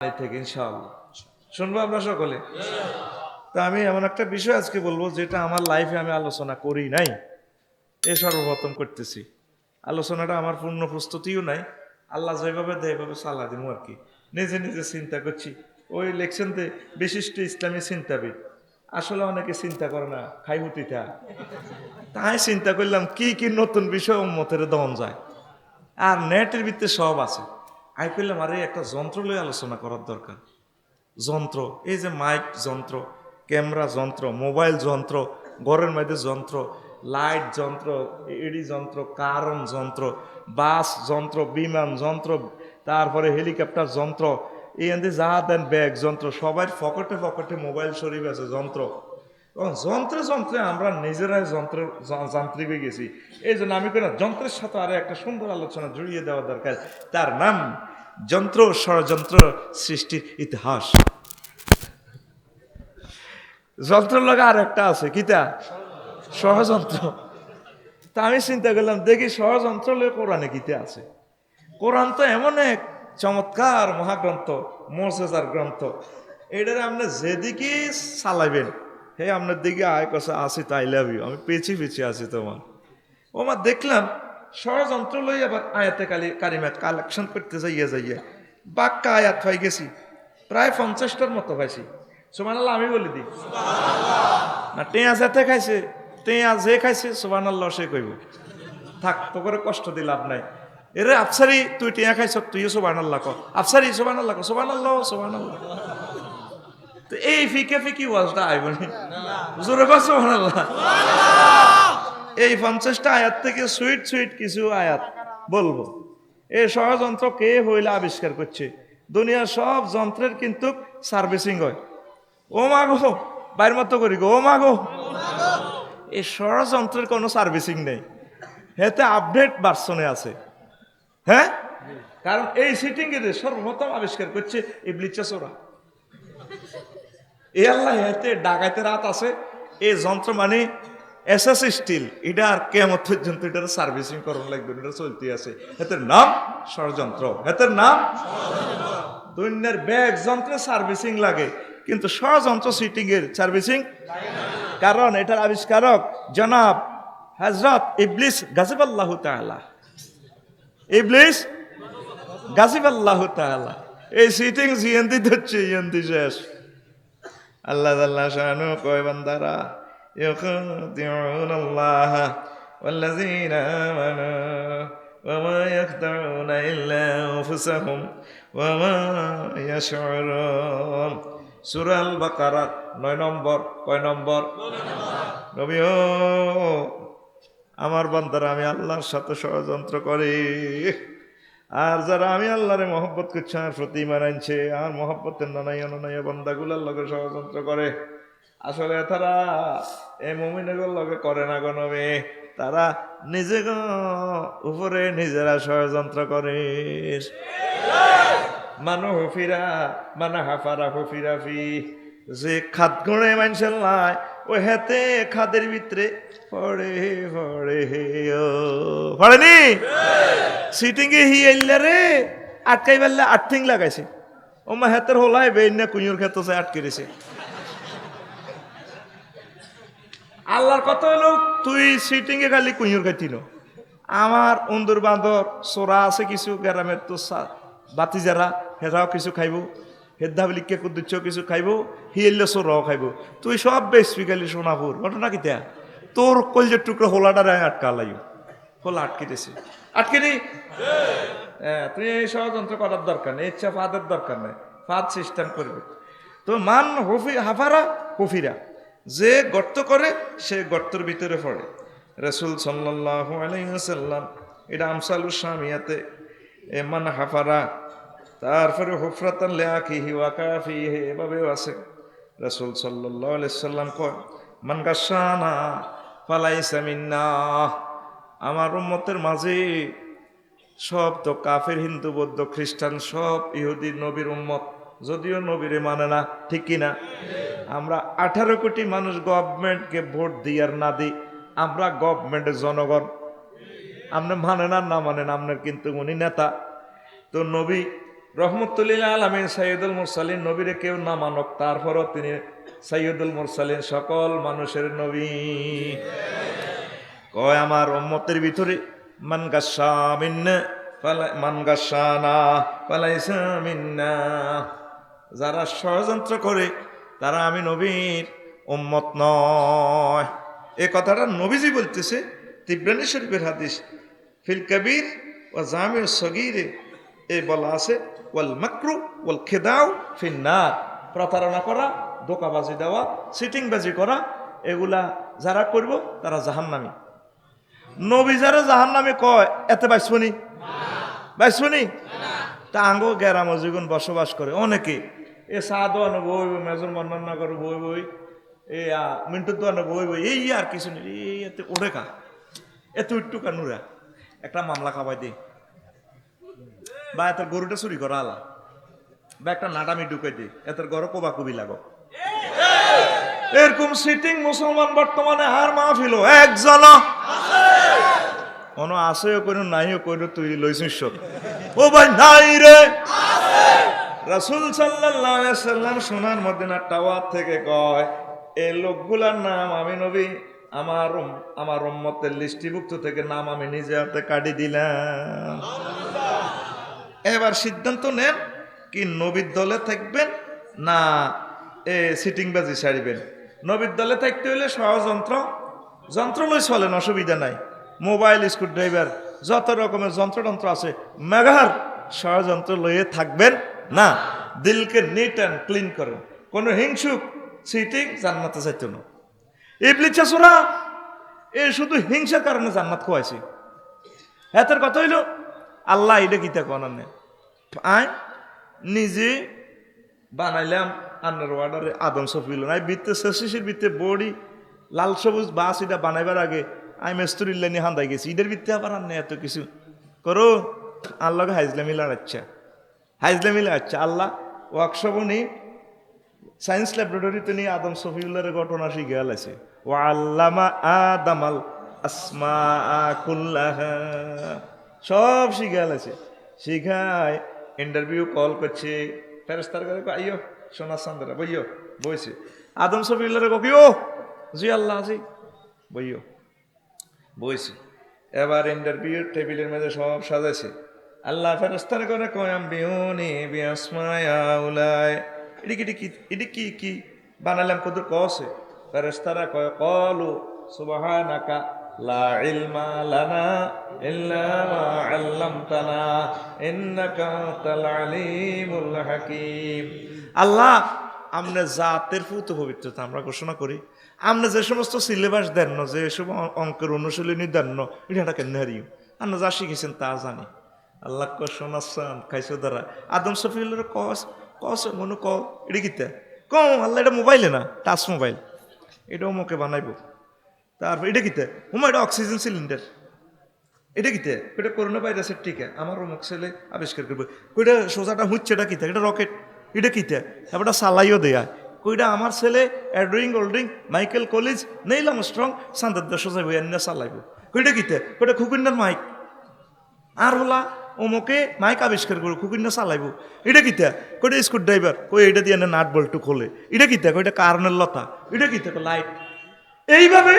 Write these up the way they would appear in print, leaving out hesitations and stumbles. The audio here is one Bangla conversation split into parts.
থেকে ইনশাআল্লাহ শুনবো আমরা সকলে। তা আমি এমন একটা বিষয় আজকে বলবো যেটা আমার লাইফে আমি আলোচনা করি নাই, এ সর্বপ্রথম করতেছি। আলোচনাটা আমার পূর্ণ প্রস্তুতিও নাই, আল্লাহ যেভাবে দেয় এভাবে চালা দিব আর কি। নিজে নিজে চিন্তা করছি। ওই লেকশনতে বিশিষ্ট ইসলামী চিন্তাবিদ, আসলে অনেকে চিন্তা করে না খাইহুতিটা, তাই চিন্তা করলাম কি কি নতুন বিষয় উম্মতের দন যায়। আর নেটের ভিতরে সব আছে। আই করলাম আরে একটা যন্ত্র লয়ে আলোচনা করার দরকার। যন্ত্র, এই যে মাইক যন্ত্র, ক্যামেরা যন্ত্র, মোবাইল যন্ত্র, ঘরের মধ্যে যন্ত্র, লাইট যন্ত্র, এডি যন্ত্র, কারণ যন্ত্র, বাস যন্ত্র, বিমান যন্ত্র, তারপরে হেলিকপ্টার যন্ত্র, এই যা দেন ব্যাগ যন্ত্র, সবাই পকেটে পকেটে মোবাইল শরীফ আছে যন্ত্র। যন্ত্রে যন্ত্রে আমরা নিজেরাই যন্ত্রের যান্ত্রিক হয়ে গেছি। এই জন্য আমি কেন যন্ত্রের সাথে আরো একটা সুন্দর আলোচনা জড়িয়ে দেওয়া দরকার। তার নাম যন্ত্র ষড়যন্ত্র সৃষ্টির ইতিহাস। যন্ত্রের লগে আর একটা আছে কিতা, ষড়যন্ত্র। তা আমি চিন্তা করলাম দেখি ষড়যন্ত্র লয়ে কোরআনে কিতে আছে। কোরআন তো এমন এক চমৎকার মহাগ্রন্থ, মোজেজার গ্রন্থ, এটারে আপনি যেদিকে চালাইবেন হে আপনার দিকে আয় কষা আসি তাই লাভ ইউ, আমি পেছি পেছি আছি তোমার। ওমা দেখলাম ষড়যন্ত্র লই আবার আয়াতে কারিমা কালেকশন করতে যাইয়া যাইয়া বাক্কা আয়াত পাই গেছি, প্রায় 50টার মতো পাইছি। সুবহানাল্লাহ আমি বলে দিই না, টেয়া যেতে খাইছে, টেয়া যে খাইছে সুবহানাল্লাহ সে কইব। থাক তো করে কষ্ট দিয়ে লাভ নাই। এরে আফসারি তুই টিয়া খাইছ, তুইও সুবহানাল্লাহ ক, আফসারি সুবহানাল্লাহ ক, সুবহানাল্লাহ সুবহানাল্লাহ। তো এই ফিকে ফিকি ওয়াজটা আইবনি, জোরে কর সুবহানাল্লাহ। এই 50টা আয়াত থেকে সুইট সুইট কিছু আয়াত বলবো। এই ষড়যন্ত্র কে হইলে আবিষ্কার করছে? দুনিয়ার সব যন্ত্রের কিন্তু সার্ভিসিং হয়। ও মাগো বাইর মতো করি গো, ও মাগো। এই ষড়যন্ত্রের কোনো সার্ভিসিং নেই, হেতে আপডেট ভার্সনে আছে। হ্যাঁ, কারণ এই সিটিং এর সর্বপ্রথম আবিষ্কার করছে ইবলিস চোরা। এ আল্লাহ হেতে ডাকাইতে রাত আছে। এই যন্ত্র মানে এসএস স্টিল, এটা আর কেমন পর্যন্ত এটার সার্ভিসিং করার লাগবে, এটা চলতে আছে। হেতের নাম ষড়যন্ত্র, হেতের নাম দুনিয়ার ব্যাগ যন্ত্রে সার্ভিসিং লাগে, কিন্তু ষড়যন্ত্র সিটিং এর সার্ভিসিং, কারণ এটার আবিষ্কারক জনাব হযরত ইবলিস গাযিবাল্লাহু তাআলা। ইবলিস গাযিবাল্লাহু তাআলা এই সিটিং জিএনদি হচ্ছে ইএনদি শেষ। আল্লাহ জাল্লা শানু কয় বান্দারা ইউখাদিউনাল্লাহ ওয়াল্লাযীনা আমানু ওয়া মা ইয়াখদাউনা ইল্লা আনফুসাহুম ওয়া মা ইয়াশউরুন। সূরা আল বাকারা 9 নম্বর, কয় নম্বর? নবী ও আমার বান্দারা আমি আল্লাহর সাথে ষড়যন্ত্র করে, আর যারা আমি আল্লাহরে মহব্বত করছে, আর প্রতি ঈমান আনছে, আর মহব্বতের নানাইয়া নানাইয়া বান্দাগুলার লগে ষড়যন্ত্র করে। আসলে তারা এই মুমিনগুলোর লগে করে না গো নবী, তারা নিজে উপরে নিজেরা ষড়যন্ত্র করে। মানু হুফিরা মানা হাফারা হুফিরা ফি, যে খাদ গড়ে মানুষের লাই ও হেতে খাদের ভিতরে পড়ে পড়ে পড়েনি। সিটিং এ হি এল্লা রে আটকাই বেললে আটথিং লাগাইছে, ও মা হেতের হোলাই বেইন না কুইয়ুর ক্ষেত আটকে দিছে। আল্লাহর কথা হলো তুই সিটিং এ খালি কুইয়ুর খাইতিন। আমার অন্দুর বাঁদর সোরা আছে কিছু গ্রামের, তো বাতি যারা হেরাও কিছু খাইব, হেদা বলিকে কুদ্দুচ্ছ কিছু খাইব, হিয়েল্লে সোরাও খাইব। তুই সব বেশি খালি সোনাপুর ঘটনা কিতা তোর কলজের টুকরো হোলাটা আটকা লাইব, হোলা আটকে দিছে, আটকে দি। হ্যাঁ, তুই এই ষড়যন্ত্র করার দরকার নেই, ইচ্ছা ফাদের দরকার নেই, ফাদ সিস্টেম করবে। তো মান হাফারা হুফিরা, যে গর্ত করে সে গর্তের ভিতরে পড়ে। রাসূল সাল্লাল্লাহু আলাইহি ওয়াসাল্লাম এটা আমসালুস শামিয়াতে মান হাফারা, তারপরে হুফরাতান লিআখিহি ওয়া কাফিহি এভাবেও আছে। রাসূল সাল্লাল্লাহু আলাইহি ওয়াসাল্লাম কয় মান গাশানা ফালাইসা মিন্না। আমার উম্মতের মাঝে সব তো কাফের, হিন্দু বৌদ্ধ খ্রিস্টান সব ইহুদি নবীর উম্মত, যদিও নবীরে মানে না, ঠিক কিনা? আমরা 18 কোটি মানুষ গভর্নমেন্টকে ভোট দিই আর না দিই, আমরা গভর্নমেন্টের জনগণ। আপনি মানেন আর না মানেন, আপনার কিন্তু উনি নেতা। তো নবী রহমতুল্লিল আলামিন সাইয়্যিদুল মুরসালিন নবীরে কেউ না মানক, তারপরও তিনি সাইয়্যিদুল মুরসালিন, সকল মানুষের নবী। কয় আমার উম্মতের ভিতরে মান গাসসা মিন্না মান গাসসানা ফালাইসা মিন্না, যারা ষড়যন্ত্র করে তারা আমি নবীর উম্মত নয়। এ কথাটা নবীজি বলতেছে। তিবরানী শরীফের হাদিস ফিল কবির ও জামিউ সগীরে এ বলা আছে ওয়াল মাকরু ওয়াল খিদাউ ফিন নার, প্রতারণা করা, ধোঁকাবাজি দেওয়া, সিটিংবাজি করা, এগুলা যারা করব তারা জাহান্নামী। নবী যারা জাহান্নামী কয় এতে বাইসবনি বাইসবনি তা আঙ্গ গ্যারাম জীবন বসবাস করে অনেকে, এ চা দোয়ানো বই বই, মেজর বর্ণনা করে বই বই, এ মিন্টুর দোয়ানো বই বই, এই আর কিছু নেই, এই এতে ওড়ে কা এত একটু কানুরা একটা মামলা খাবাই দে, বা এত গরুটা চুরি করা আলা, বা একটা নাটামি ঢুকে দে, এত গরু কোবা কবি লাগো। এরকম সিটিং মুসলমান বর্তমানে আর মাহফিল একজন কোনো আসেও কোনো নাইও কোনো তুই লইছিস ও ভাই নাই রে। রাসূল সাল্লাল্লাহু আলাইহি সাল্লাম সোনার মদিনার টাওয়ার থেকে কয় এই লোকগুলার নাম আমি নবী আমার উম্মতের লিস্টিভুক্ত থেকে নাম আমি নিজে হাতে কাটি দিলাম। এবার সিদ্ধান্ত নেন কি নবীর দলে থাকবেন না সিটিংবাজি ছাড়িবেন। নবীর দলে থাকতে হইলে যন্ত্র লই চলেন, অসুবিধা নাই, মোবাইল, স্ক্রু ড্রাইভার, যত রকমের যন্ত্রযন্ত্র আছে, মেঘার ষড়যন্ত্র লইয়ে থাকবেন না। দিলকে নিট অ্যান্ড ক্লিন করেন, কোনো হিংসুক সিটিং জান্নাতে যাইত না। ইবলিস চাচুরা এ শুধু হিংসার কারণে জান্নাত খোয়াইছে। এতের কথা হইল আল্লাহ এটা গীতা কনার নেই, আয় নিজে বানাইলাম আন্নার ওয়ার্ডারে আদম সফিল নাই বৃত্তে শেষের বৃত্তে বড়ি লাল সবুজ বাস এটা বানাইবার আগে আমি মেস্তুরির লাইনে হান্দাই গেছি, ইদের বৃত্তে আবার আন্নে এত কিছু করো। আল্লাহকে হাইজলামি লাগাচ্ছা আল্লাহ ওয়ার্কশপ নিয়ে সায়েন্স ল্যাবরেটরিতে নিয়ে আদম সফিউল্লার ঘটনা শিখে আলাইছে। ও আল্লামা আদামাল আসমা কুল্লাহা, সব শিখে আলাইছে। শিখায় ইন্টারভিউ কল করছে, ফেরেস্তার করে আইয়ো সোনা চান্দরা বইয়ো, বইছে। আদম সফিউল্লারে কিও জি আল্লাহ জি বইয়ো, বইছে। এবার ইন্টারভিউ টেবিলের মধ্যে সব সাজাইছে। আল্লাহ ফেরেস্তার করে কয়াম বিউনি বিয়াসমায়া উলায়, এটি কি বানালাম কদর কসে। ফেরেশতারা কয় কলু সুবহানাকা লা ইলমা লানা ইল্লা মা আল্লামতানা ইন্নাকা আনতাল আলিমুল হাকীম। আল্লাহ আমনে জাতের ফুত পবিত্রতা আমরা ঘোষণা করি, আমনে যে সমস্ত সিলেবাস দেন না, যে সব অঙ্কের অনুশীলনী দেন না, এটা কেন হারিও আমরা যা শিখেছেন তা জানি। আল্লাহ শোনাচ্ছান খাইছো দ্বারা আদম সফিউল্লার কস মনে ক এটা কিতা আল্লাহ এটা মোবাইলে না, টাচ মোবাইল, এটাও মুখে বানাইবো। তারপর এটা কিতা এটা অক্সিজেন সিলিন্ডার, এটা কিতা এটা করোনা ভাইরাসের টিকা আমার অমুক ছেলে আবিষ্কার করবে। কইটা সোজাটা হুচ্ছে এটা কিতা, এটা রকেট, এটা কিতা এবারটা সালাইও দেয়া। কইটা আমার ছেলে অ্যাড্রিং ওল্ডিং মাইকেল কলেজ নেইল আর্মস্ট্রং সান্দার সোজা বই আনিয়া চালাইব। কইটা কিতা কইটা খুকুন্ডার মাইক, আর হলা অমুকে মাইক আবিষ্কার করো খুকুন্ডা চালাইব। এটা কিতা কইটা স্ক্রু ড্রাইভার, কই এটা দিয়ে নাট বল্টু খোলে। এটা কিতা কইটা কারণের লতা, এটা কিতা লাইট। এইভাবে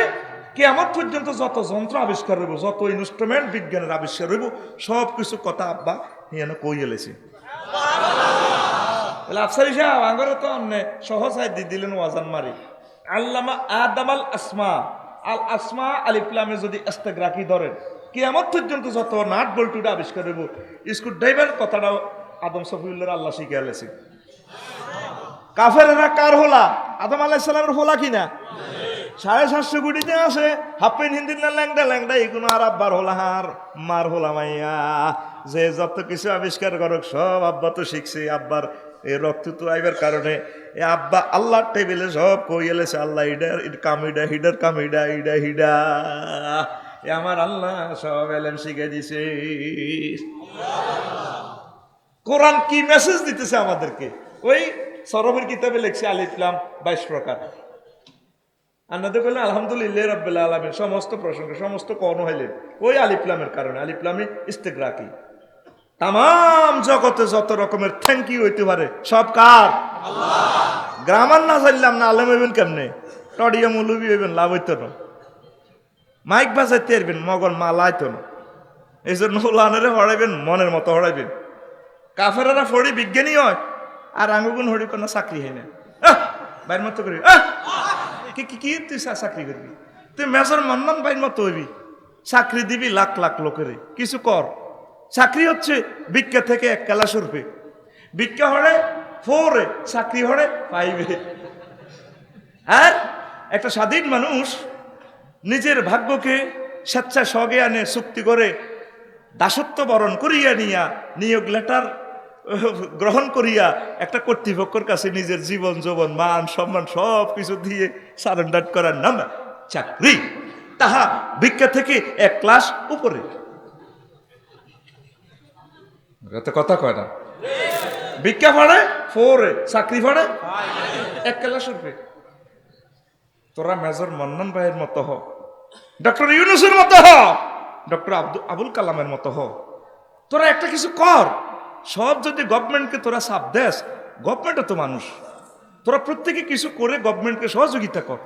কিয়ামত পর্যন্ত যত যন্ত্র আবিষ্কার হইব, যত ইনস্ট্রুমেন্ট বিজ্ঞানের আবিষ্কার হইব, সব কিছু কথা আব্বা হিয়ানো কই এলেছি। আফসারি সাহেব আঙ্গরে তো সহজ দি দিলেন ওয়াজান মারি। আল্লামা আদামাল আসমা আল আসমা আলিফলামে যদি ইস্তেগরাকি ধরেন, কিয়ামত পর্যন্ত যত নাট বল্টুটা আবিষ্কার হইব, স্ক্রু ড্রাইভার কথাটাও আদম সফিউল্লাহ আল্লাহ শিখে আলেছি। কাফেরেরা কার হোলা? আদম আলাইহিস সালামের হোলা কিনা? 750 কোটিতে আছে হাফেন হিন্দির না ল্যাংডা ল্যাংডা এগুলো আর আব্বার হোলা হার মার হোলা মাইয়া। যে যত কিছু আবিষ্কার করক সব আব্বা তো শিখছে। আব্বার এই রক্ত তো আইবার কারণে এ আব্বা আল্লাহর টেবিলে সব কই এলেছে, আল্লাহ ইডার কামিডা হিডার কামিডা ইডা হিডা, এ আমার আল্লাহ সব এলেম শিখে দিছে। কোরআন কি মেসেজ দিতেছে আমাদেরকে? ওই সরফের কিতাবে লেখছে আলিফ লাম 22 প্রকার। আন্নাদের বললেন আলহামদুলিল্লাহ রাব্বিল আলামিন, সমস্ত প্রসঙ্গ সমস্ত কর্ণ হইলেন ওই আলিফ লামের কারণে। আলিফ লামে ইস্তেগরাকি, তাম জগতে যত রকমের থ্যাংক ইউ হইতে পারে সব কার? গ্রামার না চাইলাম না আলেম হইবেন কেমনে? টডিয়া মৌলবি হইবেন, লাভ হইতো না। মাইক বাজাইতে পারবেন, মগর মালা আইতো না। এই জন্য উলানেরে হড়াইবেন, মনের মতো হড়াইবেন। কাফেরারা ফড়ি বিজ্ঞানী হয়, আর আঙ্গুগুন হড়ি কোনো চাকরি হয় না। বাইর মতো করবি, কি কি কি তুই চাকরি করবি? তুই মেজর মন্নন বাইর মতো হইবি, চাকরি দিবি লাখ লাখ লোকের। কিছু কর। চাকরি হচ্ছে ভিক্ষা থেকে 1 ক্লাস উঠবে, ভিক্ষা হরে 4, চাকরি হরে 5। আর একটা স্বাধীন মানুষ নিজের ভাগ্যকে স্বেচ্ছা সগে আনে, চুক্তি করে দাসত্ব বরণ করিয়া নিয়া, নিয়োগ লেটার গ্রহণ করিয়া একটা কর্তৃপক্ষের কাছে নিজের জীবন যৌবন মান সম্মান সব কিছু দিয়ে সারেন্ডার করার নাম চাকরি। তাহা ভিক্ষা থেকে 1 ক্লাস উপরে। কথা কয় না? ভিক্ষা ভাড়ে 4, চাকরি ভাড়ে 1 ক্লাস উপরে। তোরা মেজর মন্নন ভাইয়ের মতো হ, ডক্টর ইউনূসের মতো হ, ডক্টর আবুল কালামের মতো হ। তোরা একটা কিছু কর। সব যদি গভর্নমেন্টকে তোরা চাপ দেস, গভর্নমেন্টও তো মানুষ, তোরা প্রত্যেকে কিছু করে গভর্নমেন্টকে সহযোগিতা কর।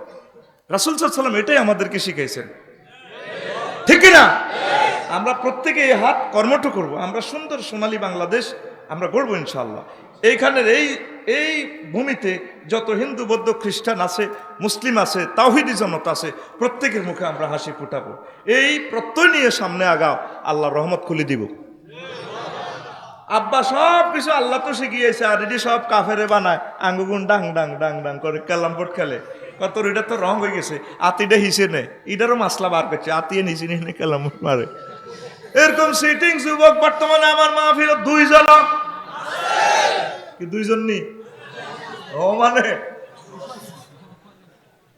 রাসূল সাল্লাল্লাহু আলাইহি ওয়াসাল্লাম এটাই আমাদেরকে শিখাইছেন, ঠিক কিনা? আমরা প্রত্যেকে এই হাত কর্মঠ করব। আমরা সুন্দর সোনালী বাংলাদেশ আমরা গড়ব ইনশাআল্লাহ। এইখানের এই ভূমিতে যত হিন্দু বৌদ্ধ খ্রিস্টান আছে, মুসলিম আছে, তাওহীদি জনতা আছে, প্রত্যেকের মুখে আমরা হাসি ফুটাবো। এই প্রত্যয় নিয়ে সামনে আগাও, আল্লাহর রহমত খুলে দিব। আব্বা সব কিছু আল্লাহ তো শিখিয়েছে, আর এটি সব কাফেরে বানায়, আঙ্গুগুন ডাং ডাং ডাং ডাং করে ক্যালাম বোর্ড খেলে। কত এটা তো রং হয়ে গেছে, আতিটা হিসে নেই, এটারও মাসলা বার করছে, আতিয়ে নিচে নিয়ে ক্যালাম বোর্ড মারে। এরকম সিটিং যুবক বর্তমানে আমার মাহফিল 2 জন, কি 2 জন নি? ও মানে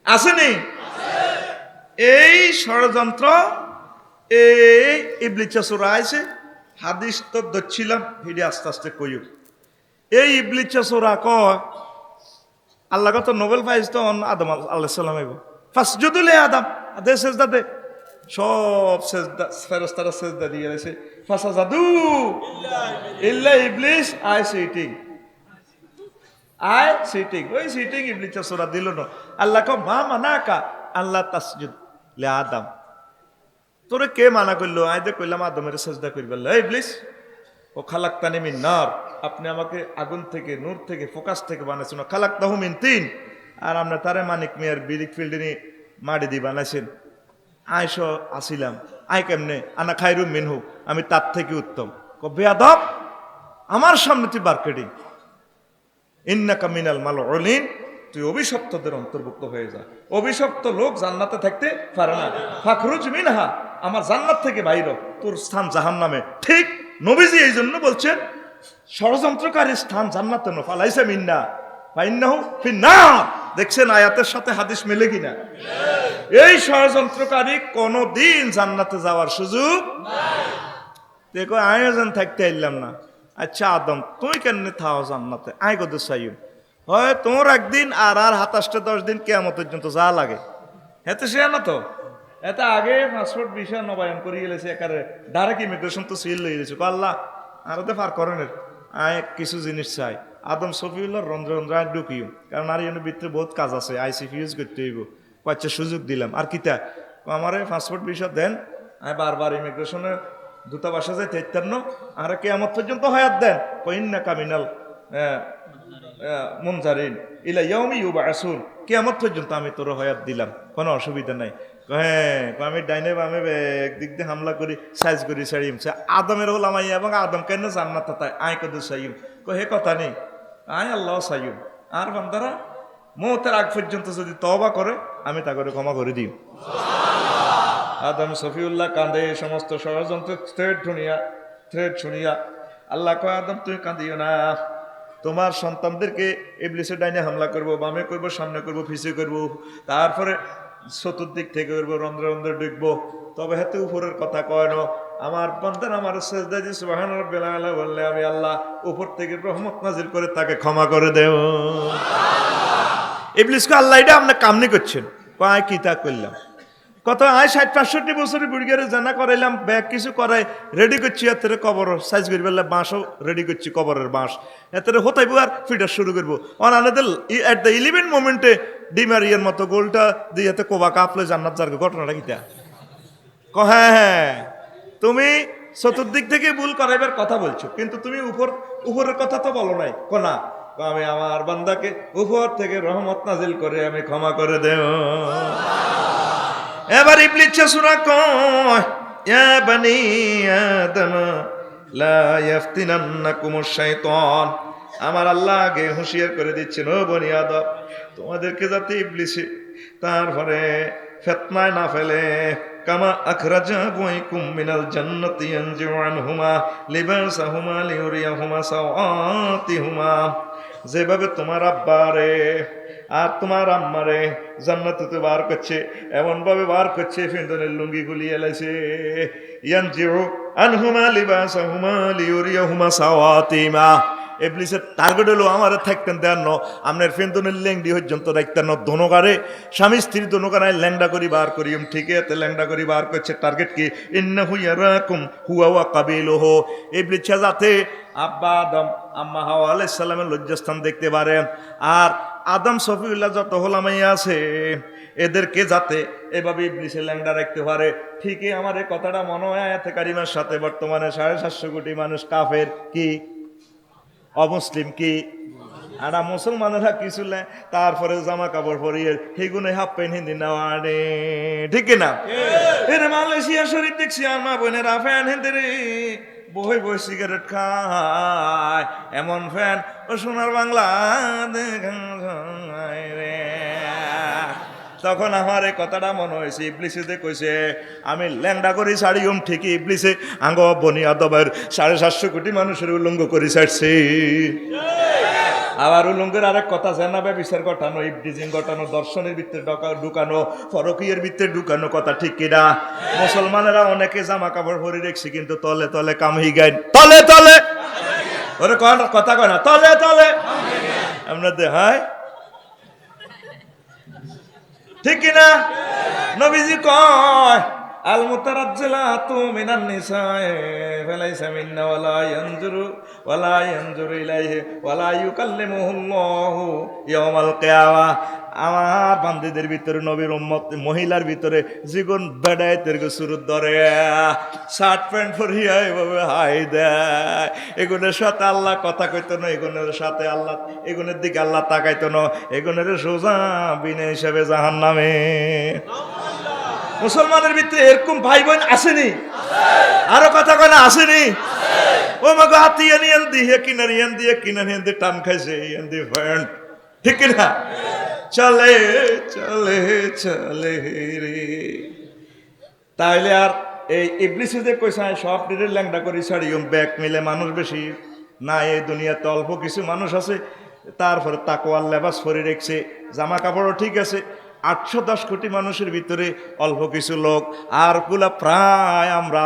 আসেনি? এই ষড়যন্ত্র, এই ইবলিস চোরা আছে। হাদিস তো ধরছিলাম, ভিড়ে আস্তে আস্তে কইও। এই ইবলিস চোরা কয় আল্লাহ কত নোবেল প্রাইজ তো আদম আলাইহিস সালাম আইব, ফাসজুদুল আদম, দে সেজদা দে। সব সেজদা ফেরেশতারা সেজদা দিয়ে গেছে, ফাসাজাদু ইল্লা ইবলিস আই সিটিং, ওই সিটিং ইবলিস চোরা দিল না। আল্লাহ কো মা মানাকা আল্লাহ তাসজুদ লি আদম, তোরে কে মানা করলো? আই দে কইলাম আদমের সেজদা করবে। এই ইবলিস, ও খালাকতানি মিন নার, আপনি আমাকে আগুন থেকে, নূর থেকে, ফোকাস থেকে বানাইছেন। খালাকতাহু মিন তিন, আর আমরা তারে মানিক মিয়ার বিরিক ফিল্ডে মাটি দিয়ে বানাইছেন। আইসো আসিলাম, আই কেমনে? আনা খায়রুম মিনহু, আমি তার থেকে উত্তম। বেয়াদব, আমার সামনে তুই মার্কেটিং, ইন্নাকা মিনাল মালউলিন, তুই অভিশপ্তদের অন্তর্ভুক্ত হয়ে যা। অভিশপ্ত লোক জান্নাতে থাকতে পারে না। ফাখরুজ মিনহা, আমার জান্নাত থেকে বাইর, তোর স্থান জাহান্নামে। ঠিক নবীজি এই জন্য বলছেন ষড়যন্ত্রকারীর স্থান জান্নাতে না, ফালাইসা মিন্না ফাইন্নাহু ফিন্নার। দেখছেন আয়াতের সাথে হাদিস মেলে কিনা? এই ষড়যন্ত্রকারী কোনদিন জান্নাতে যাওয়ার সুযোগ নাই। দেখো আয়োজন থাকতে আইলাম না। আচ্ছা আদম, তুই কেন থাও জান্নাতে? আই কত চাইম হয় তোর একদিন, আর 27-10 দিন কিয়ামত পর্যন্ত যা লাগে। হেতে সে না তো, এতে আগে পাসপোর্ট ভিসা নবায়ন করে গেলেছে, একারে ডাইরেক্ট ইমিগ্রেশন তো সিল লয়ে গেছে। আল্লাহ আর তো পার করেন, আয় কিছু জিনিস চাই। আদম সফিউল্লাহ রন্ধ্র রন্ধ্রায় ঢুকিও, কারণ আর এর ভিতরে বহুত কাজ আছে, আইসিপিউজ করতে হইব। কয়েকটা সুযোগ দিলাম, আর কিতা আমারে পাসপোর্ট ভিসা দেন, আমি বারবার ইমিগ্রেশনে দূতাবাসে যাই তেত্তান্ন, আর কিয়ামত পর্যন্ত হায়াত দেন। কইন্না কামিনাল মুনজারিন ইলা ইয়াউমি ইউবাসুন, কিয়ামত পর্যন্ত আমি তোর হায়াত দিলাম, কোনো অসুবিধা নাই। হ্যাঁ, আমি ডাইনে বামে একদিক দিয়ে হামলা করি, সাইজ করি সারিম। আদমের ওলামাই এবং আদম কেন জান্নাত তাই আয় কত সাইম, হে কথা নেই, আয় আল্লাহ সাইম। আর বান্দারা মৌতের আগ পর্যন্ত যদি তওবা করে, আমি তা করে ক্ষমা করে দিই। আদম সফিউল্লাহ কাঁদে, সমস্ত ষড়যন্ত্র থ্রেড শুনিয়া আল্লাহ কয়, আদম তুমি কাঁদিও না, তোমার সন্তানদেরকে ইবলিসের ডাইনে হামলা করবো, বামে করবো, সামনে করবো, পিছিয়ে করবো, তারপরে চতুর্দিক থেকে করবো, রন্ধ্রে রন্ধ্রে ঢুকবো। তবে হেতু উপরের কথা কয় না, আমার বান্দার আমার সেজদা দিয়ে সুবহান রাব্বিল আলা বললে আমি আল্লাহ উপর থেকে রহমত নাজিল করে তাকে ক্ষমা করে দেব। ইবলিসকে আল্লাহ এটা আপনি কামনি করছেন, কয় কি তা করলাম? কত 60-65 বছরের বুড়িগারে জানা করাইলাম, ব্যাগ কিছু করাই রেডি করছি, এতে কবর সাইজ করি বেলা বাঁশও রেডি করছি, কবরের বাঁশ এতে হতাইবো আর ফিটার শুরু করবো। অনাদের এট দ্য 11 মোমেন্টে ডিমারিয়ার মতো গোলটা দিয়ে এতে কোবা কাপলে জান্নাত যার ঘটনাটা কিটা হ্যাঁ, তুমি চতুর্দিক থেকে ভুল করাইবার কথা বলছো, কিন্তু তুমি উপরের কথা তো বলো নাই। কোনা আমি আমার বান্দাকে উপর থেকে রহমত নাজিল করে আমি ক্ষমা করে দেব। এবার ইবলিস সূরা কয়, ইয়া বানি আদম লা ইয়াফতিনান্নাকুমুশ শাইতান। আমার আল্লাহ আগে হুঁশিয়ার করে দিচ্ছেন, ও বনি আদম, তোমাদেরকে যাতে ইবলিসে তারপরে ফিতনায় না ফেলে। কামা আখরাজাকুম মিনাল জান্নাতি ইয়ানজিউ আনহুমা লিবাসাহুমা লিউরিয়াহুমা সাওআতিহুমা। যেভাবে তোমার আব্বারে আর তোমার আম্মারে জান্নাতে বার করছে, এমন ভাবে বার করছে ফিন্দনের লুঙ্গি গুলিয়ে এলাইছে। ইয়ানজিউ আনহুমা লিবাসাহুমা লিউরিয়াহুমা সাওআতিমা। ইবলিসের টার্গেট হলো আমার থাকতেন দেন ন আপনার ফেন্দনের ল্যাংডি পর্যন্ত রাখতেন ন দোনোকারে স্বামী স্ত্রী দোনোকারায় ল্যাংডা করি বার করিম, ঠিক আছে ল্যাংডা করি বার করছে। টার্গেট কি? ইন্নাহু ইয়ারাকুম হুয়া ওয়া কাবিলুহু। ইবলিস যাতে আব্বা আদম আম্মা হাওয়া আলাইহিস সালামের লজ্জাস্থান দেখতে পারে, আর আদম সফিউল্লাহ যত হোলামাই আছে এদেরকে যাতে এভাবে ইবলিসের ল্যাংডা রাখতে পারে। ঠিকই আমার এই কথাটা মনে হয় আয়াতে কারিমার সাথে বর্তমানে 750 কোটি মানুষ কাফের কি অমুসলিম কি আর মুসলমানেরা কিছু তারপরে জামা কাপড় পরিয়ে সেগুনে হাফ প্যান্ট হিন্দি নেওয়া ঠিক না। এর মালয়েশিয়া শরীফ দেখছি আমার বোনেরা ফ্যান হিন্দি রে বই বই সিগারেট খায়, এমন ফ্যান ও সোনার বাংলা রে। তখন আমার এই কথাটা মনে হয়েছে, ইবলিসে কইছে আমি ল্যাংডা করি ছাড়িম, ঠিকই ইবলিসে আঙ্গ বনি আদমের 750 কোটি মানুষের উলঙ্গ করে ছাড়ছে। আবার উলঙ্গের আরেক কথা জানাবে, বিচার ঘটানো, ইবডিজিং ঘটানো, দর্শনের ভিতরে ঢুকানো, ফরকিয়ের ভিতরে ঢুকানো, কথা ঠিক কিনা? মুসলমানেরা অনেকে জামা কাপড় পরে রেখেছে, কিন্তু তলে তলে কামহি গায়, তলে তলে ওরে কথা কয় না, তলে তলে আমরা দেখায় ঠিক কিনা? নবীজি কয় আল মুতারাজ্জিলাতু মিনান নিসায়ে ফালাইসা মিন্না ওয়ালা ইয়ানজুরু ইলাইহি ওয়ালা ইউকাল্লিমুহুল্লাহু ইয়াওমাল কিয়ামা। আমার বান্দীদের ভিতরে নবীর উম্মত মহিলার ভিতরে জীবন বেড়াইতের সুরত ধরে শার্ট প্যান্ট পরিয়া এভাবে হাই দেয়, এগুনের সাথে আল্লাহ কথা কইতো না, এগুনের সাথে আল্লাহ এগুনের দিকে আল্লাহ তাকাইতো না, এগুনের সোজা বিনা হিসাবে জাহান্নামে। মুসলমানের ভিতরে এরকম ভাই বোন আসেনি? আরো কথা কয় না আসেনি? ও মা গো হাতি এন দিয়ে কিনার টান খাইছে প্যান্ট ঠিক না? চলে চলে চলে রে। তাইলে আর এই ইবলিসে যে কইছে সব ডিরের ল্যাংডা করি ছাড়িও ব্যাগ মিলে মানুষ বেশি না, এই দুনিয়াতে অল্প কিছু মানুষ আছে তারপরে তাকওয়ার লেবাস পরে রেখেছে, জামা কাপড়ও ঠিক আছে। 810 কোটি মানুষের ভিতরে অল্প কিছু লোক, আর পুলা প্রায় আমরা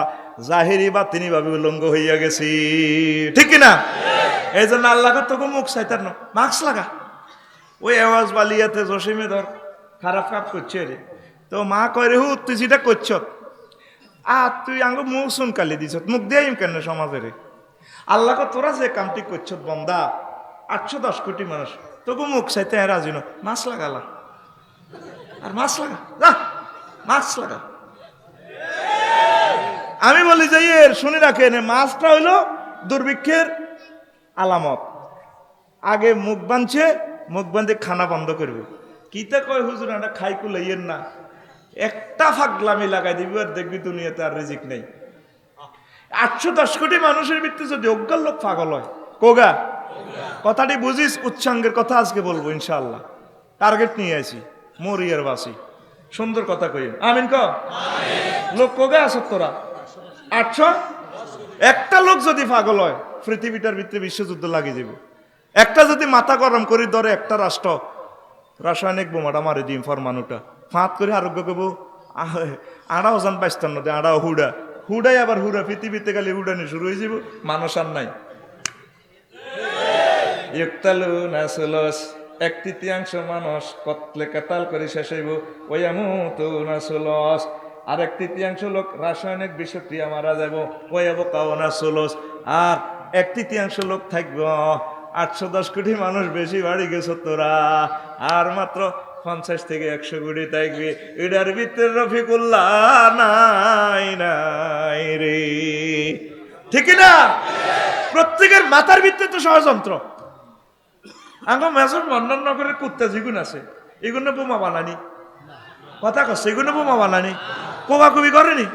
জাহিরি বা তিনি ভাবে উলঙ্গ হইয়া গেছি ঠিক কিনা? এই জন্য আল্লাহ তোকে মুখ চাইতার না, মাস্ক লাগা। ওই আওয়াজ বালিয়াতে জসিমে ধর খারাপ কাপ করছে রে, তো মা কয় রে হু তুই যেটা করছ আর তুই আঙ্গ মুখ শুনকালি দিছ, মুখ দিয়ে কেন সমাজে রে? আল্লাহ তোরা যে কামটি করছ বন্দা, 810 কোটি মানুষ তোকে মুখ চাইতে রাজি না, মাছ লাগালা আর মাছ লাগা, মাছ লাগা। আমি বলি যে এর শুনে রাখেন, মাছটা হইলো দুর্ভিক্ষের আলামত। আগে মুখ বাঁধছে, মুখ বাঁধে খানা বন্ধ করবে। কিতা কয় হুজুর আমরা খাই কুলাইয়ের না, একটা ফাগলামি লাগাই দিবি আর দেখবি দুনিয়াতে আর রিজিক নেই। 810 কোটি মানুষের ভিতরে যদি অজ্ঞান লোক পাগল হয়, কোগা কথাটি বুঝিস, উচ্চাঙ্গের কথা আজকে বলবো ইনশাআল্লাহ। টার্গেট নিয়ে আসি মরিয়ার বাসি, সুন্দর কথা কই আমিন ক লোক কোগা আস তোরা 800। একটা লোক যদি পাগল হয় পৃথিবীটার ভিতরে বিশ্বযুদ্ধ লাগিয়ে যাব। একটা যদি মাথা গরম করি ধরে একটা রাষ্ট্র রাসায়নিক বোমাটা মারি দিম ফরমানুটা ফাঁত করে আরোগ্য করবো, আড়াও যান 52 দে আড়াও হুডা হুডাই আবার হুডা পৃথিবীতে খালি হুডানি শুরু হয়ে যাব, মানুষ আর নাই। ইকতালু নাসলস 1/3 মানুষ কতলে কাতাল করে শেষ হইব, ওয়ায়ামুতুনা সুলস। আর 1/3 লোক রাসায়নিক বিষক্রিয়া মারা যাব, ওয়ায়াবকাউনা সুলস। আর 1/3 লোক থাকবে 810 কোটি মানুষ বেশি বাড়ি গেছো তোরা, আর মাত্র 50 থেকে 100 কোটি থাকবে। এটার ভিতরে রফিকুল্লাহ নাই নাই রে, ঠিক না? প্রত্যেকের মাথার ভিতরে তো ষড়যন্ত্র। আঙ্গ মেজর মন্ডনগরের কুত্তা যেগুন আছে এগুলো বোমা বানানি, কথা কচ্ছে এগুলো বোমা বানানি, কোবাকুবি করেনি।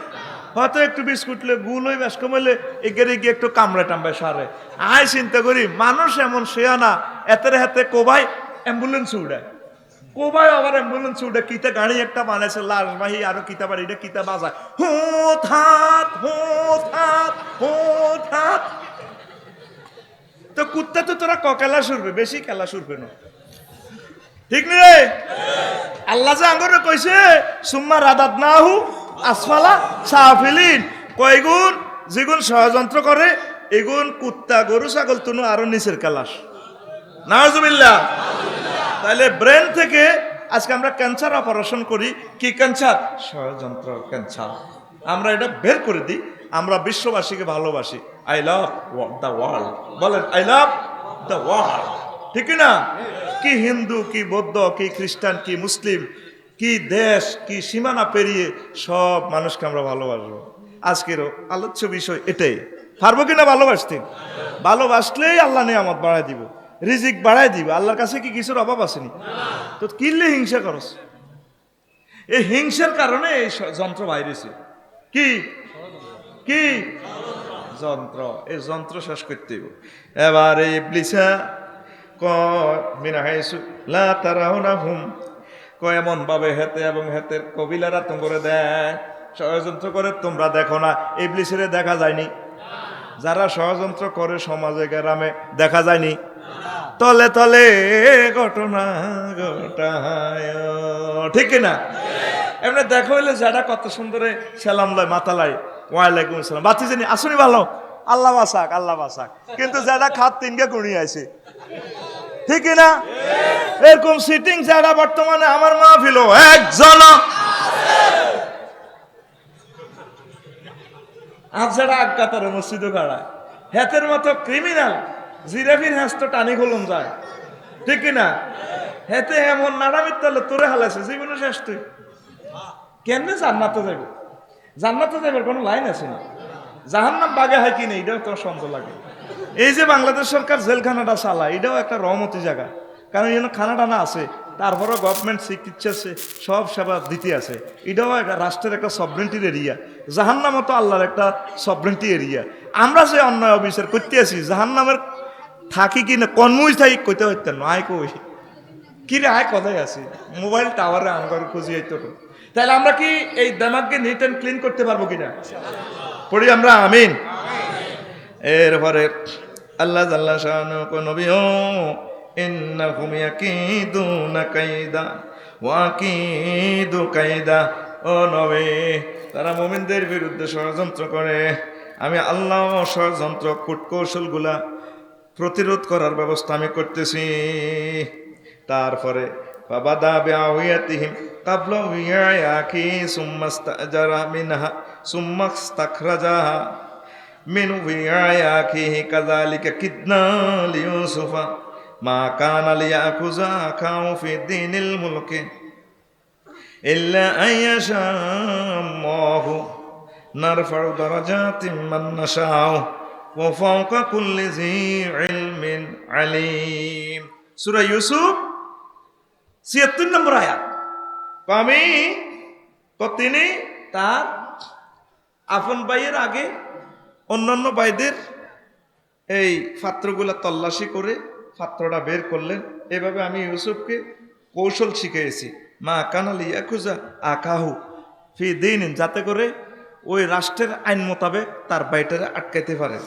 হয়তো একটু বিস্কুট গুল ওই ব্যাস কমাইলে এগিয়ে গিয়ে একটু কামড়ে টামড়ে সারে। আয় চিন্তা করি মানুষ এমন শেয়ানা, এতের হাতে কোবাই অ্যাম্বুলেন্স উড়ায়, কোবাই আবার অ্যাম্বুলেন্স উড়ে। কিতা গাড়ি একটা বানাইছে লাশবাহী, আরো কিতা বাড়ি এটা কিতা বাজায়, হুত হাত হুত হাত হুত হাত। তো কুত্তা তো তোরা ককেলা শুরবে, বেশি খেলা শুরবে না, ঠিক রে? আল্লাহ যে আঙ্গরে কইছে সুম্মা রাদাত নাহু আসফালা সাফিলিন, কয়গুণ যেগুণ ষড়যন্ত্র করে এগুণ কুত্তা গরু ছাগল তুনো আরো নিচের কালাস। নাউজুবিল্লাহ। তাহলে ব্রেন থেকে আজকে আমরা ক্যান্সার অপারেশন করি, কি ক্যান্সার? ষড়যন্ত্র ক্যান্সার। আমরা এটা বের করে দিই, আমরা বিশ্ববাসীকে ভালোবাসি। আই লাভ দ্য ওয়ার্ল্ড, বলেন আই লাভ দ্য ওয়ার্ল্ড, ঠিক না? কি হিন্দু, কি বৌদ্ধ, কি খ্রিস্টান, কি মুসলিম, কি দেশ, কি সীমানা পেরিয়ে সব মানুষকে আমরা ভালোবাসবো। আজকেরও আলোচ্য বিষয় এটাই। পারবো কিনা ভালোবাসতে? ভালোবাসলেই আল্লাহ নিয়ামত বাড়াই দিব, রিজিক বাড়াই দিব। আল্লাহর কাছে কি কিছুর অভাব আসেনি? তো কিনলে হিংসা করস, এই হিংসার কারণে এই যন্ত্র বাইরেছে। কি কি যন্ত্র? এই যন্ত্র শেষ করতে দিব। এবার এই ইবলিসা এমন ভাবে হেতে এবং হেতের কবিলারা তোমরা দেয় ষড়যন্ত্র করে, তোমরা দেখো না। ইবলিসের দেখা যায়নি? যারা ষড়যন্ত্র করে সমাজে গ্রামে দেখা যায়নি? তলে তলে ঘটনা ঘটায়, ঠিক না? এমনি দেখা হইলে যারা কত সুন্দরে সালাম লয়, মাথা লাই, ওয়ালাইকুম আসসালাম, বাতি জানি আসুনি ভালো, আল্লাহ বাসাক আল্লাহ বাসাক। কিন্তু যারা খাত তিনকে গুণিয়ে আছে, ঠিক না? এরকম সিটিং যারা বর্তমানে আমার মাহফিল একজন আজ যারা আজ্ঞাতারে মসজিদে খাড়ায়, হেতের মতো ক্রিমিনাল জিরাফির হ্যাঁস তো টানি খোলন যায়, ঠিক না? হেতে এমন নাড়ামিত তাহলে তোরে হালাইছে জীবনে শেষ। তুই কেমনে জান্নাতে যাইব? জান্নাতে যাইবার কোনো লাইন আছে না? জাহান্নাম বাগে হয় কিনা এটাও তোর সন্দেহ লাগে। এই যে বাংলাদেশ সরকার জেলখানাটা চালায়, এটাও একটা রহমতি জায়গা, কারণ এখানে খানা টানা আছে, তারপরেও গভর্নমেন্ট চিকিৎসা সব সেবা দিতে আছে। এটাও একটা রাষ্ট্রের একটা সবরেন্টির এরিয়া। জাহান্নামও তো আল্লাহর একটা সবরেন্টি এরিয়া। আমরা যে অন্যায় অবিচার করতে আছি, জাহান্নামের থাকি কি না কর্মই থাকি কইতে হইতেন না। আয় কই কি রে, আয় কথাই আছি, মোবাইল টাওয়ারে আমার খুঁজি হইতো। তাহলে আমরা কি এই দামাগকে নিট অ্যান্ড ক্লিন করতে পারবো কিনা? পড়ি আমরা আমিন। এরপরে আল্লাহ জাল্লা শানু কো নবীও ইন্নাহুম ইয়াকিদুনা কাইদা ওয়া আকিদু কাইদা। ও নবী, তারা মুমিনদের বিরুদ্ধে ষড়যন্ত্র করে, আমি আল্লাহ ষড়যন্ত্র কূটকৌশলগুলা প্রতিরোধ করার ব্যবস্থা আমি করতেছি। তারপরে ফাবাদা বিআউয়াতিহিম কাবলা উইয়াকি সুম্মাস্তাজারা মিনহা সুম্মাস্তাখরাজাহা মিন উইয়াকিহি কাযালিকা কিদনা লিইউসুফা মা কানা লিয়াকুযা খাউ ফি দীনিল মুলকি ইল্লা আইয়াশা আল্লাহু নারফাউ দারাজাতিম মান নাশাউ ওয়া ফাওকা কুল্লি যী ইলমিন আলীম। সূরা ইউসুফ ৭৬ নম্বর আয়াত। আমি তিনি তার আপন ভাইয়ের আগে অন্যান্য ভাইদের এই পাত্রগুলা তল্লাশি করে পাত্রটা বের করলেন। এভাবে আমি ইউসুফকে কৌশল শিখিয়েছি, মা কানালি একুজা আকাহু ফি দিন, যাতে করে ওই রাষ্ট্রের আইন মোতাবেক তার বাইটারে আটকাইতে পারে।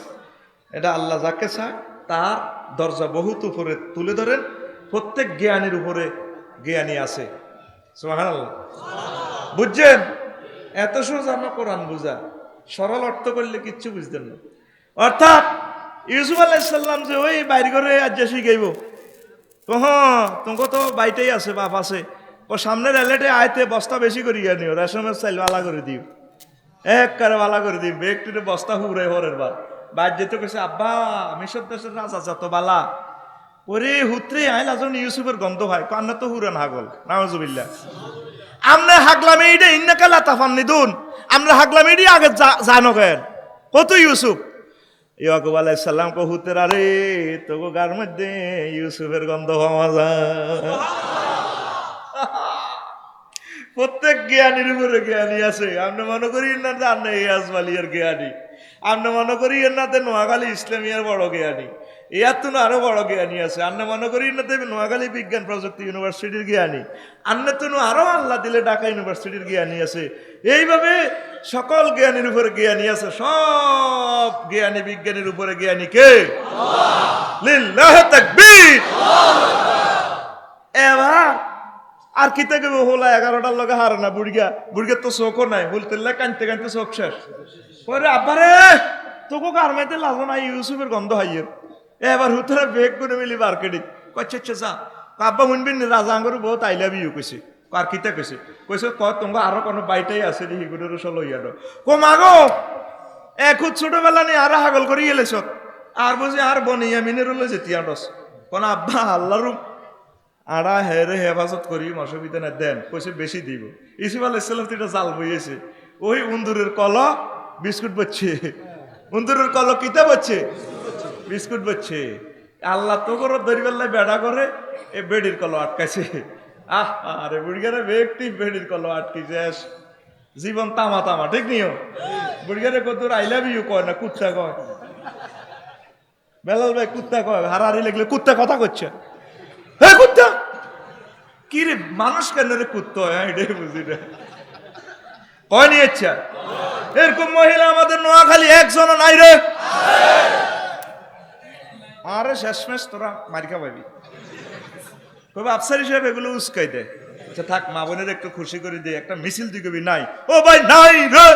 এটা আল্লাহ যাকে চায় তার দরজা বহুত উপরে তুলে ধরেন। প্রত্যেক জ্ঞানীর উপরে জ্ঞানী আছে। সুবহানাল্লাহ, বুঝছেন? এত সোজা আমরা কোরআন বুঝা, সরল অর্থ করলে কিচ্ছু বুঝতেন না। অর্থাৎ ইউসুফ আলাইহিস সালাম যে ওই বাইর করে আজ শিখাইব, কহ তোমাকে তো বাইটেই আছে বাপ আছে ও সামনের এলেটে আয়তে বস্তা বেশি করি নিও রেশমের চাইল আলা করে দিও এক কারে বালা করে দিই ব্যক্তির বস্তা হুড়ে হরের বার বাইর যেতে কেছে আব্বা মিশর দেশের রাজা যত বালা ওরে হুত্রে আইল আজন ইউসুফের গন্ধ হয় কান্না তো হুরেন হাগল নাউজুবিল্লাহ আমনে হাগলামে ইডে ইন্নাকালা তাফান্নি দুন আমরা হাগলামে ইডি আগে জানো কেন কত ইউসুফ ইয়াকুব আলাইহিস সালাম কো হুতেরা রে তোগো গার মধ্যে ইউসুফের গন্ধ পাওয়া যায় প্রত্যেক জ্ঞানীর উপরে জ্ঞানী আছে আপনি মনে করি না আপনি ইয়াজমালিয়ার জ্ঞানী আপনি মনে করি এনাতে নোয়াখালী ইসলামিয়ার বড় জ্ঞানী ইয়ার তো আরো বড় জ্ঞানী আছে আপনি মনে করি এনাতে নোয়াখালী বিজ্ঞান প্রযুক্তি ইউনিভার্সিটির জ্ঞানী আপনি তো আরো আল্লাহ দিলে ঢাকা ইউনিভার্সিটির জ্ঞানী আছে এইভাবে সকল জ্ঞানীর উপরে জ্ঞানী আছে সব জ্ঞানী বিজ্ঞানীর উপরে জ্ঞানী কে লিল্লাহ তাকবীর এবার আর কি থেকে হলা 11টার লগে হারে না বুড়িয়া তো চোখও নাই বলতে কানতে কানতে চোখ শেষ পরে আব্বারে তোকে গার্মেন্টে লাগো না ইউসুফের গন্ধ হাইয়ের এবার হুতরা বেগ করে মিলি মার্কেটিং কচ্ছে যা আব্বা শুনবি রাজা আঙ্গর বহুত আই লাভ ইউ কইছে আর কিতা কইছে তোমাকে আরো কোনো বাইটাই আছে নি হিগুরের সল ইয়াডো কো মাগো খুব ছোটবেলা নিয়ে আর হাগল করে গেলেছ আর বুঝি আর বনিয়ামিনের হলো যেতিয়াডস কোন আব্বা আল্লাহর আড়া হেরে হেফাজত করি অসুবিধা না দেন কইছে বেশি দিব ইসুফ আলাইহিস সালাম তো এটা জাল বইয়েছে ওই উন্দুরের কল বিস্কুট বচ্ছে উন্দুরের কল কিতা বচ্ছে বিস্কুট বচ্ছে আল্লাহ তো করো দরিবেল্লায় বেড়া করে এ বেডির কল আটকাইছে আরে বুড়িগারে ব্যক্তি বেডির কল আটকেছে জীবন তামা তামা ঠিক নিও বুড়িগারে কত আই লাভ ইউ কয় না কুত্তা কয় বেলাল ভাই কুত্তা কয় হারাহারি লাগলে কুত্তা কথা করছে হ্যাঁ কুত্তা কি রে মানুষ কেন রে কুত্তা হয় এটাই বুঝি না কয় নিয়ে ইচ্ছা এরকম মহিলা আমাদের নোয়াখালী একজনও নাই রে আরে শেষমেশ তোরা মারিকা পাবি তবে আফসার হিসেবে এগুলো উস্কাই দেয় আচ্ছা থাক মা বোনের একটু খুশি করে দিয়ে একটা মিছিল দিবি নাই ও ভাই নাই রে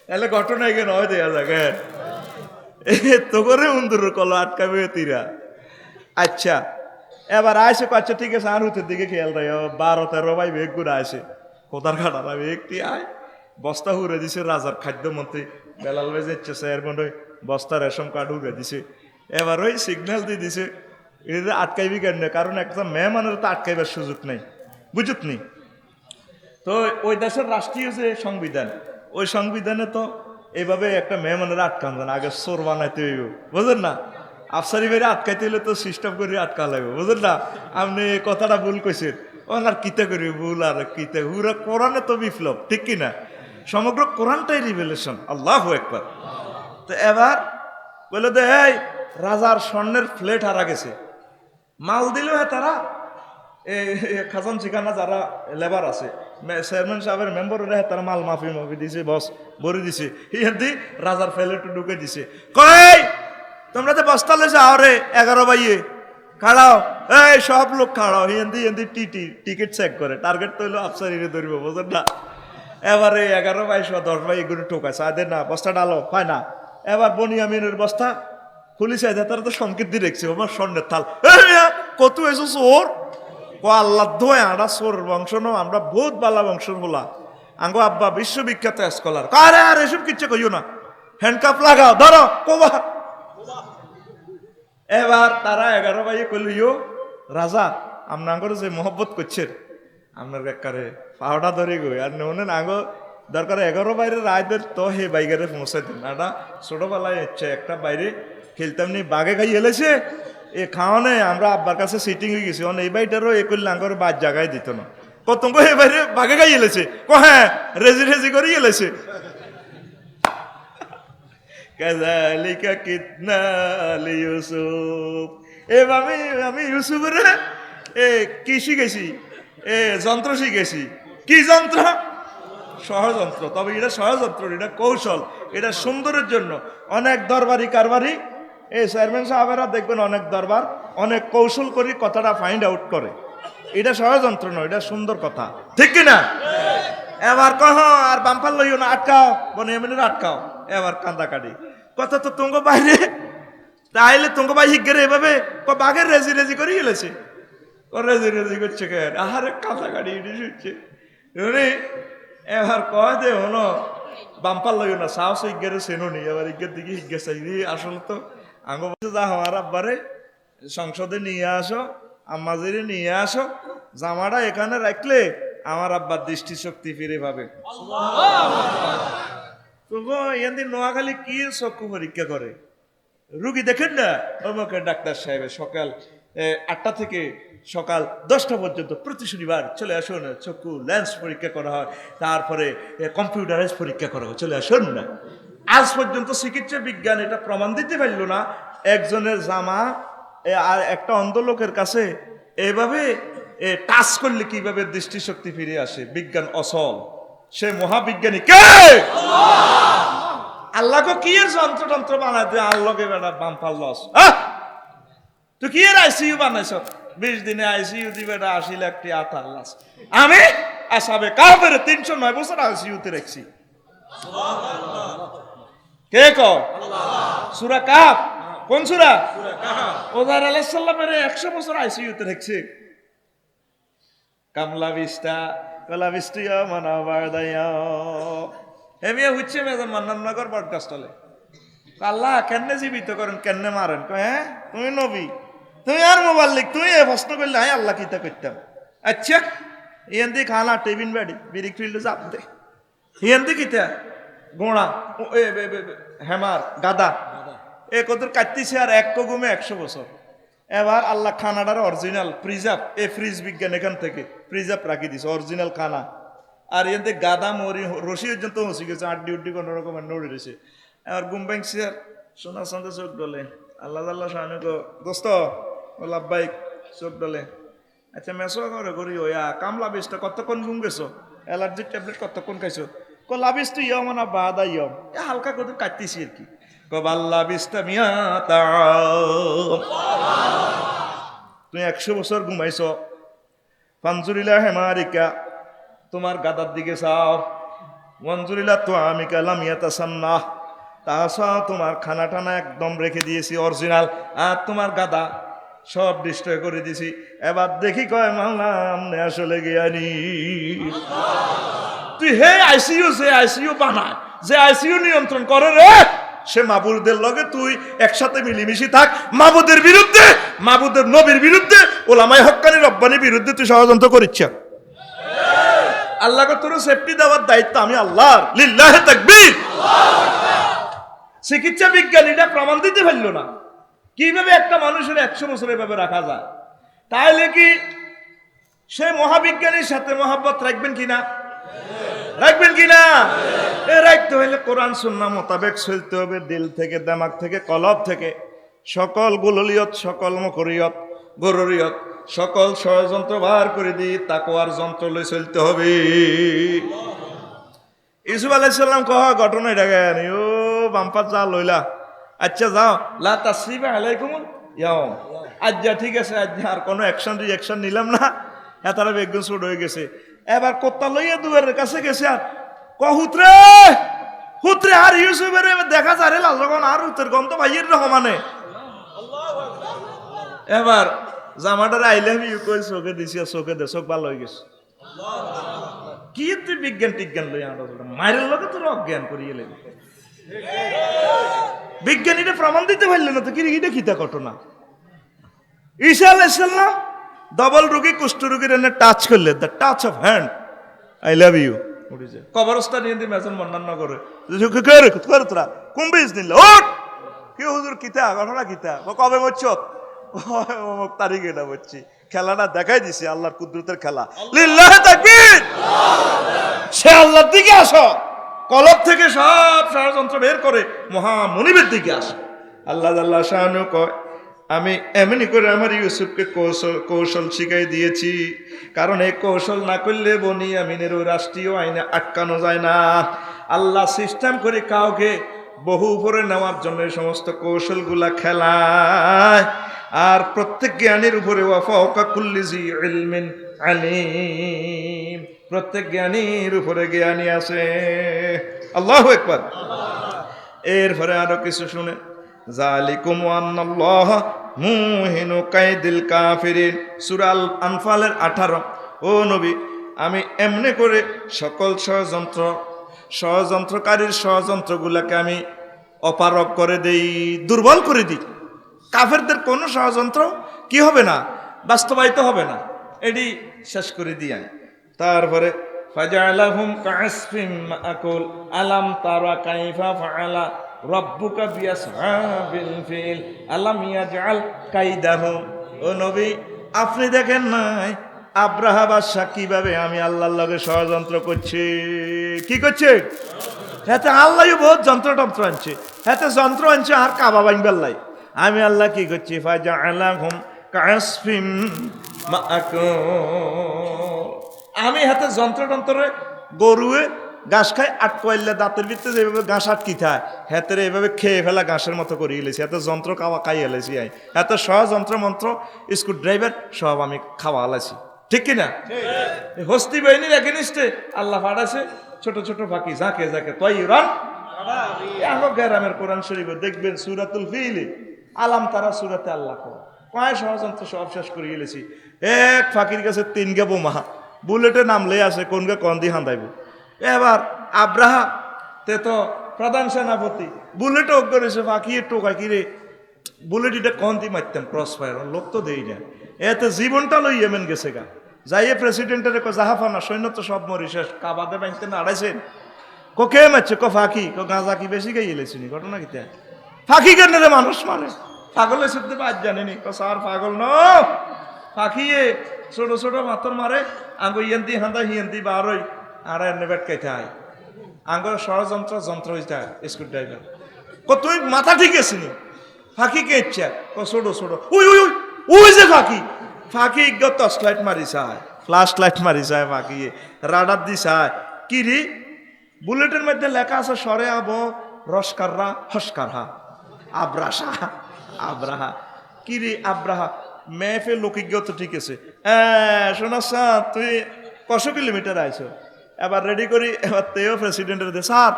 তাহলে ঘটনা এখানে হয় দেয়া যাবে তো করে উন্দুরের কল আটকাবে তীরা আচ্ছা এবার আইসে আচ্ছা ঠিক আছে আর হুতের দিকে খেয়াল রাখ 12-13 ভাই বেগ ঘুরে আসে কোথার কাটারা ব্যক্তি আয় বস্তা হুড়ে দিছে রাজার খাদ্যমন্ত্রী বেলাল ভাই যাচ্ছে স্যার মনে বস্তা রেশন কার্ড হুড়ে দিছে এবার ওই সিগন্যাল দিয়ে দিছে এটা আটকাইবি কেন কারণ একটা মেহমানের তো আটকাইবার সুযোগ নেই বুঝুত নি তো ওই দেশের রাষ্ট্রীয় যে সংবিধান ওই সংবিধানে তো এইভাবে একটা মেহমানের আটকান না আগে চোর বানাইতে হইব বুঝলেন না আফসারি বেড়ে আটকাইতে হইলে তো সিস্টেম করে আটকা লাগবে বুঝলেন না আপনি কথাটা ভুল কইছেন আর কিতে করি ভুল আর কিতে হুরা কোরআনে তো বিপ্লব ঠিক কিনা সমগ্র কোরআনটাই রিভেলেশন আল্লাহু আকবার তো এবার বলে দে এই রাজার স্বর্ণের প্লেট হারা গেছে মাল দিল তারা খাজান ঠিকানা যারা লেবার আছে চেয়ারম্যান সাহেবের মেম্বার তারা মাল মাফি দিছে বস ভরে দিছে হিয়াদি রাজার প্লেট ঢুকে দিছে কই তোমরা তো বস্তা লেছে আরে 11 বাইয়ে খাড়াও এই সব লোক খাড়াও হিয়াদি টিকিট চেক করে টার্গেট তো হইলো আফসারিরে ধরিব বুঝেন না এবারে 11 বাই 10 বাই এগুলো টোকায় চাঁদে না বস্তা ডালো হয় না এবার বনিয়ামিনের বস্তা খুলি চাইদে তারা তো সংকেত দিয়ে রেখেছে আমার স্বর্ণের থাল কত এসো চোর ও আল্লাহ ধোয় আমরা চোর বংশ নো আমরা বহুত বালা বংশ বলা আঙ্গো আব্বা বিশ্ববিখ্যাত স্কলার কারে আর এসব কিচ্ছু কইও না হ্যান্ডকাপ লাগাও ধরো কোবা এবার তারা 11 বাইয়ে কইলিও রাজা আপনার যে মহব্বত করছেন আপনার একারে পাওয়াটা ধরে গই আর নেন আগো দরকার 11 বাইরে রায়দের তো হে বাইগারে পৌঁছাই দেন না ছোটবেলায় হচ্ছে একটা বাইরে খেলতাম নি বাঘে খাই এলেছে এ খাওয়ানে আমরা আব্বার কাছে সিটিং হয়ে গেছি এই বাইটারও এ করলে আঙ্গর বাদ জায়গায় দিত না কত হে বাইরে বাঘে খাই এলেছে ক হ্যাঁ রেজি রেজি করে এলেছে কাযালিকা কিতনা লিইউসুফ আমি ইউসুফের কি শিখেছি যন্ত্র শিখেছি কি যন্ত্র ষড়যন্ত্র তবে এটা ষড়যন্ত্র এটা কৌশল এটা সুন্দরের জন্য অনেক দরবারি কারবারি চেয়ারম্যান সাহেবেরা দেখবেন অনেক দরবার অনেক কৌশল করে কথাটা ফাইন্ড আউট করে এটা ষড়যন্ত্র নয় এটা সুন্দর কথা ঠিক কিনা এবার কহ আর বাম্পার লইও না আটকাও বনে এমনি আটকাও এবার কান্দা কাটি কথা তো তুঙ্গ বাইরে তাইলে তোমাকে ভাই হিগের এভাবে বাঘের রেজি রেজি করে গেলেছে ও রেজি রেজি করছে কেন আহারে কাঁচা গাড়ি ইডি শুচ্ছে এবার কয় দে হনো বাম্পার লাগে না সাহস ইজ্ঞারে সেনো নি এবার ইজ্ঞের দিকে ইজ্ঞে চাই আসলে তো আঙ্গ যা হওয়ার আব্বারে সংসদে নিয়ে আসো আম্মাজিরে নিয়ে আসো জামাটা এখানে রাখলে আমার আব্বার দৃষ্টিশক্তি ফিরে পাবে তবু এখান নোয়াখালী কি চক্ষু পরীক্ষা করে রুগী দেখেন না অমুকের ডাক্তার সাহেবের সকাল 8টা থেকে সকাল 10টা পর্যন্ত প্রতি শনিবার চলে আসুন চক্ষু লেন্স পরীক্ষা করা হয় তারপরে কম্পিউটারাইজ পরীক্ষা করা হয় চলে আসুন না আজ পর্যন্ত চিকিৎসা বিজ্ঞান এটা প্রমাণ দিতে পারল না একজনের জামা আর একটা অন্ধ লোকের কাছে এভাবে টাচ করলে কিভাবে দৃষ্টিশক্তি ফিরে আসে বিজ্ঞান অসল সে মহাবিজ্ঞানী কে আল্লাহকে কি এর যন্ত্র বানাতে আল্লাহকে বেড়া বাম্পার লস তুই কি এর আইসিইউ বানাইছ 20 দিনে আইসিইউ দিবে 80 লাখ টাকা আল্লাহ আমি আসাবে কাফের 309 বছর আইসিইউতে রাখছি কে কো সূরা কাফ কোন সূরা ওজার আলাইহিস সালামের 100 বছর আইসিইউতে রাখছে কামলা বিস্তা কলা বিস্তিয়া মানাবারদায়া হেমিয়া হচ্ছে মেজন মান্নাননগর বটগাছতলে আল্লাহ কেন জীবিত করেন কেন মারেন হ্যাঁ তুমি নবী তুমি আর মোবাইল লিখ তুই প্রশ্ন করলে হ্যাঁ আল্লাহ কিতা করতাম আচ্ছা ইয়ান দি খানা টেবিন বাড়ি বিরিক ফিল্ডে চাপ দে ইয়ান দি কিতা গোড়া হেমার গাদা এ কদর কাটতিছে আর এক কগুমে 100 বছর এবার আল্লাহ খানাটার অরিজিনাল প্রিজার্ভ ফ্রিজ বিজ্ঞান এখান থেকে প্রিজার্ভ রাখি দিছে অরিজিনাল খানা আর এতে গাদা মরি রশি পর্যন্ত হসি গেছে আড্ডি উড্ডি কোনো রকমের নড়ে রয়েছে আর গুমব্যাং সিয়ার সোনার সঙ্গে চোখ ডলে আল্লাহ সাহায্য দোস্ত লাভবাইক চোখ ডলে আচ্ছা মেসো করে করি ওয়া কামলা বিষটা কতক্ষণ ঘুম গেছো অ্যালার্জির ট্যাবলেট কতক্ষণ খাইছো কলা বিষ তো ইয়ম না বাদা ইয়ম এ হালকা করে কাটতেছি আর কি কবাল্লা বিষটা মিয়া তুমি 100 বছর ঘুমাইছ ফানজুরিলা হেমারিকা তোমার গাদার দিকে চাও মঞ্জুরিলা তো আমি কালাম ইয়াতাসান্না তাছাড়াও তোমার খানা টানা একদম রেখে দিয়েছি অরিজিনাল আর তোমার গাদা সব ডিস্ট্রয় করে দিয়েছি এবার দেখি কয় মানলাম নে আসলে জ্ঞানী তুই হে আইসিইউ যে আইসিইউ বানায় যে আইসিইউ নিয়ন্ত্রণ করে রে সে মাবুদের লগে তুই একসাথে মিলিমিশি থাক মাবুদের বিরুদ্ধে মাবুদের নবীর বিরুদ্ধে ওলামায়ে হক্কানি রব্বানির বিরুদ্ধে তুই ষড়যন্ত্র করিচ্ছ আল্লাহকে তোর সেফটি দেওয়ার দায়িত্ব আমি আল্লাহর লিল্লাহে তাকবীর চিকিৎসা বিজ্ঞানীরা প্রমাণ দিতে পারলো না কিভাবে একটা মানুষের 100 বছর এভাবে রাখা যায় তাইলে কি সে মহাবিজ্ঞানীর সাথে মহাব্বত রাখবেন কিনা এ রাখতে হইলে কোরআন সুন্নাহ মোতাবেক চলতে হবে দিল থেকে দিমাগ থেকে কলব থেকে সকল গুললিয়ত সকল মকরিয়ত গররিয়ত সকল ষড়যন্ত্র বার করে দিয়ে তাকওয়ার যন্ত্র লই চলতে হবে ইউসুফ আলাইহিস সালাম কহ ঘটনা এটা জ্ঞান ও বাম্পার যা লইলা আচ্ছা যাও লা তাসরিবা আলাইকুম ইয়াউম আচ্ছা ঠিক আছে আজ আর কোনো অ্যাকশন রিঅ্যাকশন নিলাম না এতারা বেগুন শুট হয়ে গেছে এবার কোত্তা লইয়া দুয়ারের কাছে গেছে আর হুতরে হুতরে আর ইউসুফের দেখা যায় রে লালগন আর হুতের গন্ধ ভাইয়ের রহমানে এবার জামাটার আইলাম ইউ কই চোখে দিছি চোখে দে চোখ ভালো হয়ে গেছে কি তুই বিজ্ঞান টিজ্ঞান লই আমরা মায়ের লোকে তোর অজ্ঞান করিয়ে লেগে বিজ্ঞানীরা প্রমাণ দিতে পারলেন না তো কি এটা খিতা ঘটনা ঈসা আলাইহিস সালাম ডবল রোগী কুষ্ঠ রোগীর এনে টাচ করলে the touch of hand I love you কবরস্থান নিয়ে দিয়ে মেজন বর্ণনা করে তোরা কুম্বিজ নিল ওট কি হুজুর কিতা ঘটনা কিতা কবে মরছ অমুক তারিখে না বলছি খেলাটা দেখাই দিছি আল্লাহর কুদরতের খেলা লিল্লাহে তাকবীর সে আল্লাহর দিকে আসো কলব থেকে সব ষড়যন্ত্র বের করে মহামনিবের দিকে আসে আল্লাহ শাহানু কয় আমি এমনি করে আমার ইউসুফকে কৌশল শিখাই দিয়েছি কারণ এই কৌশল না করলে বনি আমিনের ওই রাষ্ট্রীয় আইনে আটকানো যায় না আল্লাহ সিস্টেম করে কাউকে বহু উপরে নেওয়ার জন্য এই সমস্ত কৌশলগুলা খেলায় আর প্রত্যেক জ্ঞানীর উপরে ওয়াফাওকা কুল্লি জি ইলমিন আলিম প্রত্যেক জ্ঞানীর উপরে জ্ঞানী আছে আল্লাহু আকবার এরপরে আরো কিছু শুনে যালিকুম ওয়া আন্নাল্লাহা মুহিনু কাইদিল কাফিরিন। সূরা আল আনফালের 18। ও নবী, আমি এমনি করে সকল ষড়যন্ত্রকারীর ষড়যন্ত্রগুলোকে আমি অপারগ করে দেই, দুর্বল করে দিই। কাফেরদের কোনো ষড়যন্ত্র কি হবে না, বাস্তবায়িত হবে না, এটি শেষ করে দিই আমি। তারপরে ফাজআলাহুম কাআসফিম মাআকুল আলাম তারা কাইফা ফাআলা রাব্বুকা বিআসহাবিল ফিল আলাম ইয়াজআল কাইদাহুম। ও নবী, আপনি দেখেন নাই আব্রাহা বাদশা কিভাবে আমি আল্লাহর লগে ষড়যন্ত্র করছে? কি করছে? হাতে আল্লাহই বহুত যন্ত্র আনছে, হাতে যন্ত্র আনছে আর কাবা ভাঙবার লাই। আমি আল্লাহ কি করছি? ফাজআলাহুম কাআসফিম মাআকুল, আমি হাতে যন্ত্রে গরুয়ে ঘাস খায় আটকাইলে দাঁতের ভিতরে যেভাবে ঘাস আটকি থাকে, হাতের এইভাবে খেয়ে ফেলা ঘাসের মতো করে এলেছি। এত যন্ত্র খাওয়া খাই এলেছি, এত সহযন্ত্র মন্ত্র স্ক্রু ড্রাইভার সব আমি খাওয়া আলাইছি, ঠিক কিনা? হস্তি বাহিনীর এগেনিস্টে আল্লাহ পাঠাছে ছোট ছোট ফাঁকি, ঝাঁকে ঝাঁকে তৈরান। গ্রামের কোরআন শরীফে দেখবেন সূরাতুল ফিল আলাম তারা সূরাতে আল্লাহ কয় ষড়যন্ত্র সব শেষ করে গেলেছি। এক ফাঁকির কাছে 3 গে বোমা, বুলেটে নামলে আছে কোন গে কন দিয়ে হান্দাইব। এবার আব্রাহা তে তো প্রধান সেনাপতি, বুলেটে করেছে ফাঁকিয়ে টোকা কিরে বুলেট এটা কন দিয়ে মারতাম ক্রস ফায়ার, লোক তো দেই না। এতে জীবনটা লই এমন গেছে গা, যাইয়ে প্রেসিডেন্টের জাহাফানা সৈন্য তো সব মরি শেষ, কাবাদে বাঁধতে না আড়াইছেন। কে মারছে? ফাঁকি। গাঁজা কি বেশি গাই এলেছিনি? ঘটনা কি? ফাঁকি কেন রে মানুষ মানে পাগলের সাথে বাদ জানেনি স্যার পাগল ন ফাঁকিয়ে ছোট ছোট মাতর মারে আঙ্গো ইয়েন্তি হান্দা হিয়েন্তি বারোই আর এনে বেটকাইতে হয় আঙ্গো ষড়যন্ত্র যন্ত্র হইতে স্ক্রু ড্রাইভার। তুই মাথা ঠিক আছিনি? ফাঁকি কে ইচ্ছা ছোট ছোট ওই ওই ওই ওই যে ফাঁকি টর্চ লাইট মারি চায়, ফ্লাশ লাইট মারি চায়, ফাঁকি রাডার দি চায় কি রে? বুলেটের মধ্যে লেখা আছে সরে আব রসকাররা হসকারহা আব্রাহা কি রে? আব্রাহা মেফে লোকিজ্ঞ তো ঠিক আছে। শোনাস তুই 100 কিলোমিটার আইছ, এবার রেডি করি, এবার তেও প্রেসিডেন্টের দে স্যার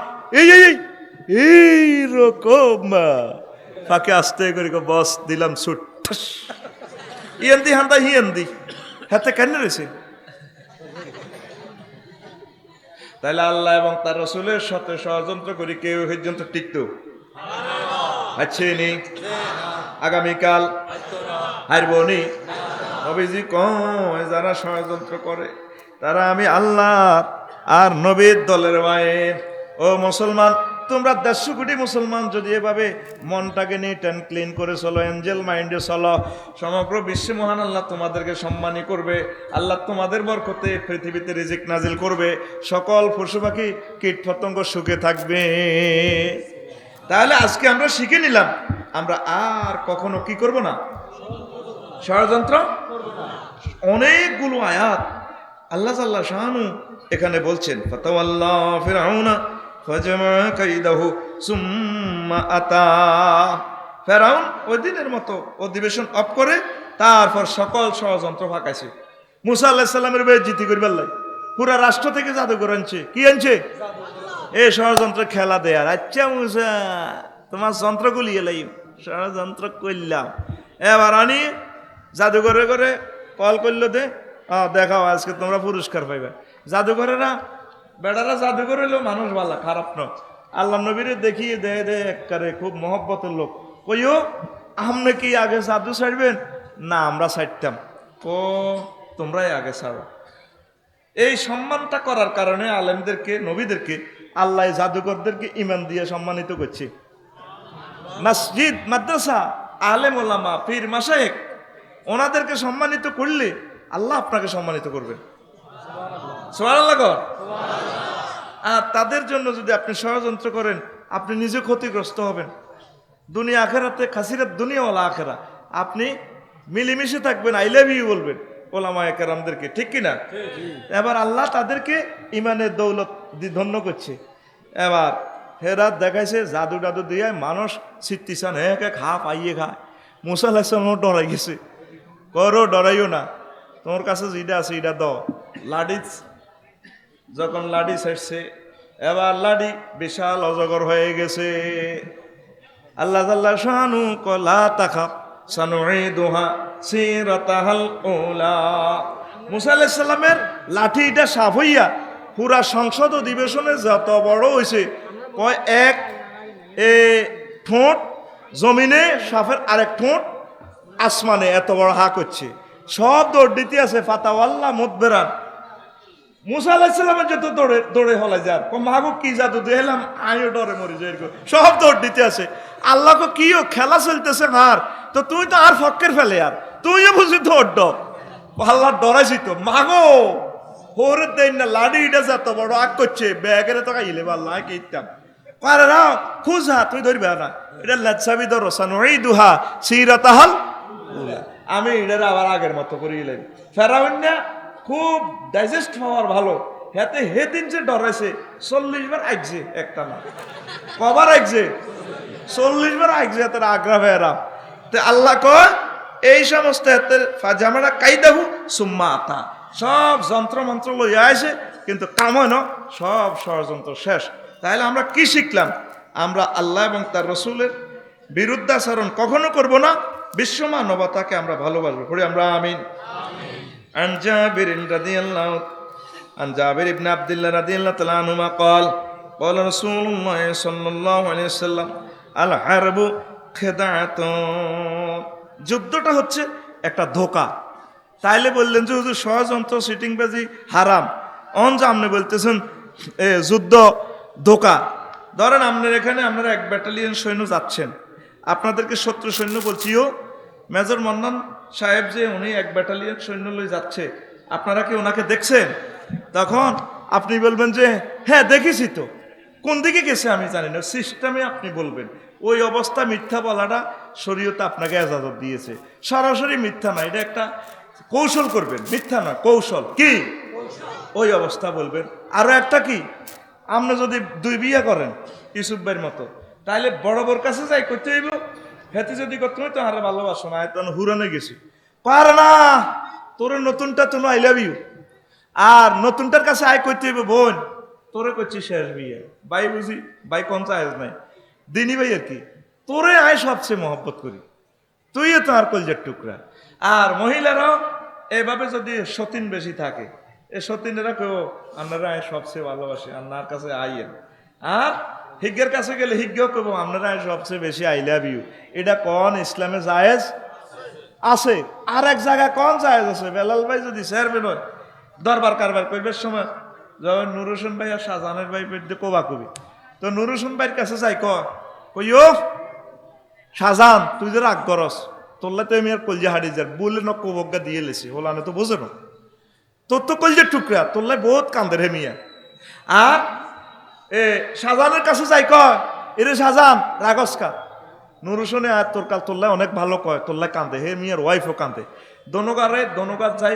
এই রকম ফাঁকে আসতে করি বস দিলাম ছুট ইয়েন্দি হান্দা হিয়েন্দি হাতে কেন রয়েছে? তাইলে আল্লাহ এবং তার রসুলের সাথে ষড়যন্ত্র করি কেউ পর্যন্ত টিকত আছে নি? আগামীকাল হারবনি? নবীজি কয় যারা ষড়যন্ত্র করে তারা আমি আল্লাহ আর নবীর দলের মায়ের। ও মুসলমান, তোমরা 150 কোটি মুসলমান যদি এভাবে মনটাকে নিট অ্যান্ড ক্লিন করে চলো, এঞ্জেল মাইন্ডে চলো, সমগ্র বিশ্বে মহান আল্লাহ তোমাদেরকে সম্মানী করবে। আল্লাহ তোমাদের বরকতে পৃথিবীতে রিজিক নাজিল করবে, সকল পশু পাখি কীট পতঙ্গ সুখে থাকবে। তাহলে আজকে আমরা শিখে নিলাম আমরা আর কখনো কি করব না, ষড়যন্ত্র। অনেকগুলো আয়াত আল্লাহ জাল্লা শানু এখানে বলছেন ফাতাওয়াল্লা ফিরআউনা ফাজামা কাইদাহু সুম্মা আতা। ফেরাউন ওই দিনের মতো অধিবেশন অফ করে তারপর সকল ষড়যন্ত্র ফাঁকাইছে। মুসা আলাইহিস সালামের বেইজ্জতি করবার লাই পুরা রাষ্ট্র থেকে জাদুঘর আনছে। কি আনছে? এই ষড়যন্ত্র খেলা দেয়ার। আচ্ছা মুসা তোমার যন্ত্রগুলি এলাই ষড়যন্ত্র করলাম, এবার আনি জাদুঘরে করে কল করলো দে দেখাও আজকে তোমরা পুরস্কার পাইবে। জাদুঘরেরা বেড়ারা জাদুঘর হইলেও মানুষ ভালো, খারাপ নয়। আল্লাহ নবীরে দেখিয়ে দে একবারে খুব মহব্বতের লোক। কইও আপনি কি আগে জাদু ছাড়বেন? না আমরা ছাড়তাম। তোমরাই আগে ছাড়ো। এই সম্মানটা করার কারণে আলেমদেরকে নবীদেরকে আল্লাহ জাদুঘরদেরকে ইমান দিয়ে সম্মানিত করছে। মসজিদ মাদ্রাসা আলেম ওলামা পীর মাশায়েখ ওনাদেরকে সম্মানিত করলে আল্লাহ আপনাকে সম্মানিত করবেন। সুবহানাল্লাহ। আর তাদের জন্য যদি আপনি ষড়যন্ত্র করেন আপনি নিজে ক্ষতিগ্রস্ত হবেন। দুনিয়া আখেরাতে খাসিরাত দুনিয়া ওয়ালা আখেরা। আপনি মিলেমিশে থাকবেন, আই লাভ ইউ বলবেন ওলামায়ে কেরামদেরকে, ঠিক কিনা? এবার আল্লাহ তাদেরকে ইমানের দৌলত ধন্য করছে। এবার হেরাত দেখাইছে জাদু টাদু দিয়ে মানুষ ছিটতিছান হে খা পাইয়ে খায়। মুসা আলাইহিস সালাম ডরাই গেছে, করো ডরাইও না, তোমার কাছে যেটা আছে এটা দাও। লাডি যখন লাডি ছাড়ছে এবার লাডি বিশাল অজগর হয়ে গেছে। আল্লাহ জাল্লা শানু লা তাখাফ সানুঈদুহা সিরাতাহাল উলা। মুসা আলাইহিস সালামের লাঠিটা সাফ হইয়া পুরা সংসদ অধিবেশনে যত বড় হয়েছে কয় এক ঠোঁট জমিনে, সাফের আরেক ঠোঁট আসমানে, এত বড় হাক হচ্ছে। সব দৌড় দিতে আছে ফাতাওয়াল্লা মুদবেরান। মুসা আলাইহিস সালামের যত দৌড়ে দৌড়ে হলাই যার মাগো কি জাদু দেখলাম, আমিও ডরে মরি যাই। সব দৌড় দিতে আছে। আল্লাহকে কিও খেলা চলতেছে আর তো তুই তো আর ফক্কের ফেলে আর তুইও বুঝি দৌড় ড আল্লাহ ডরাইছি তো মাগো হোর দেন না লাডি এটা যত বড় আগ করছে ব্যাগের তো খাইলে আল্লাহ কে ইতাম পারে না খুঁজা তুই ধরবে না এটা লাচ্ছাবি ধরো সানুঈদুহা সিরাতাহাল উলা। আমি এটার আবার আগের মতো করিলেন ফেরাউন না খুব ডাইজেস্ট হওয়ার ভালো হেতে হে দিন যে ডরাইছে 40 বার আইছে একটা না কবার আইছে 40 বার আইছে তার আগ্রা ভেরা। তো আল্লাহ কয় এই সমস্ত হাতের ফাজামারা কাইদাহু সুম্মা আতা, সব যন্ত্র মন্ত্র লইয়া আসে কিন্তু কাময় না, সব ষড়যন্ত্র শেষ। তাহলে আমরা কি শিখলাম? আমরা আল্লাহ এবং তার রসুলের বিরুদ্ধাচরণ কখনো করব না, বিশ্ব মানবতাকে আমরা ভালোবাসবো। পড়ি আমরা আমিন। عن جابر رضي الله عن جابر بن عبد الله رضي الله تعالى عنهما قال قال رسول الله صلى الله عليه وسلم الحرب خدعة। যুদ্ধটা হচ্ছে একটা ধোঁকা। তাইলে বললেন যে হুজুর ষড়যন্ত্র সিটিংবাজি হারাম, অন যে আপনি বলতেছেন যুদ্ধ ধোঁকা। ধরেন আপনার এখানে আপনারা 1 ব্যাটালিয়ন সৈন্য যাচ্ছেন, আপনাদেরকে শত্রু সৈন্য বলছিও মেজর মন্নান সাহেব যে উনি 1 ব্যাটালিয়ন সৈন্য লই যাচ্ছে, আপনারা কি ওনাকে দেখছেন? তখন আপনি বলবেন যে হ্যাঁ দেখেছি তো, কোন দিকে গেছে আমি জানি না, সিস্টেমে আপনি বলবেন। ওই অবস্থা মিথ্যা বলাটা শরীয়তে আপনাকে ইজাজত দিয়েছে, সরাসরি মিথ্যা না, এটা একটা কৌশল করবেন, মিথ্যা না কৌশল। কি ওই অবস্থা বলবেন। আরো একটা কি, আপনি যদি 2 বিয়ে করেন ইউসুফ ভাইয়ের মতো, তাহলে বড় বড় কাছে যাই করতে হইব, হেতে যদি করতে হয় তো আরে ভালোবাসো না, তখন হুরানে গেছি পারে না, তোর নতুনটা তো আই লাভ ইউ। আর নতুনটার কাছে আয় করতে হইব বোন তোরে করছি শেষ বিয়ে, ভাই বুঝি ভাই কোন চাইজ নাই দিনী ভাই আর কি, তোরে আয় সবচেয়ে মহব্বত করি, তুইও তো আর কলজার টুকরা। আর মহিলারাও এভাবে যদি সতীন বেশি থাকে, এই সতীনেরা কেউ আপনারা আয় সবচেয়ে ভালোবাসে, আপনার কাছে আইয়েন। আর হিজ্ঞের কাছে গেলে হিজ্ঞও কেউ আপনারা আয় সবচেয়ে বেশি আই লাভ ইউ। এটা কোন ইসলামে জায়েজ আছে? আর এক জায়গায় কোন জায়েজ আছে? বেলাল ভাই যদি চেয়ারম্যান হয় দরবার কারবার করবার সময় যখন নুর হোসেন ভাই আর শাহজাহানের ভাই পেটে কোবা কবি, তো নুর হোসেন ভাইয়ের কাছে যাই কইও শাহজাহান তুই যে রাগ করস তোল্লা তো আমি আর কলজা হারিয়ে যার বলে ন কোবজ্ঞা দিয়ে লেছি হলানে তো বোঝে না, তোর তো কলজের টুকরা তোল্লাই বহুত কান্দের হে মিয়া। আর শাহজাহানের কাছে যাই কয় এরে শাহজাহান রাগস কা, নুর হোসেনে আর তোর কাল তোল্লাই অনেক ভালো কয়, তোল্লাই কান্দে, হে মিয়ার ওয়াইফও কান্দে, দনোগার যাই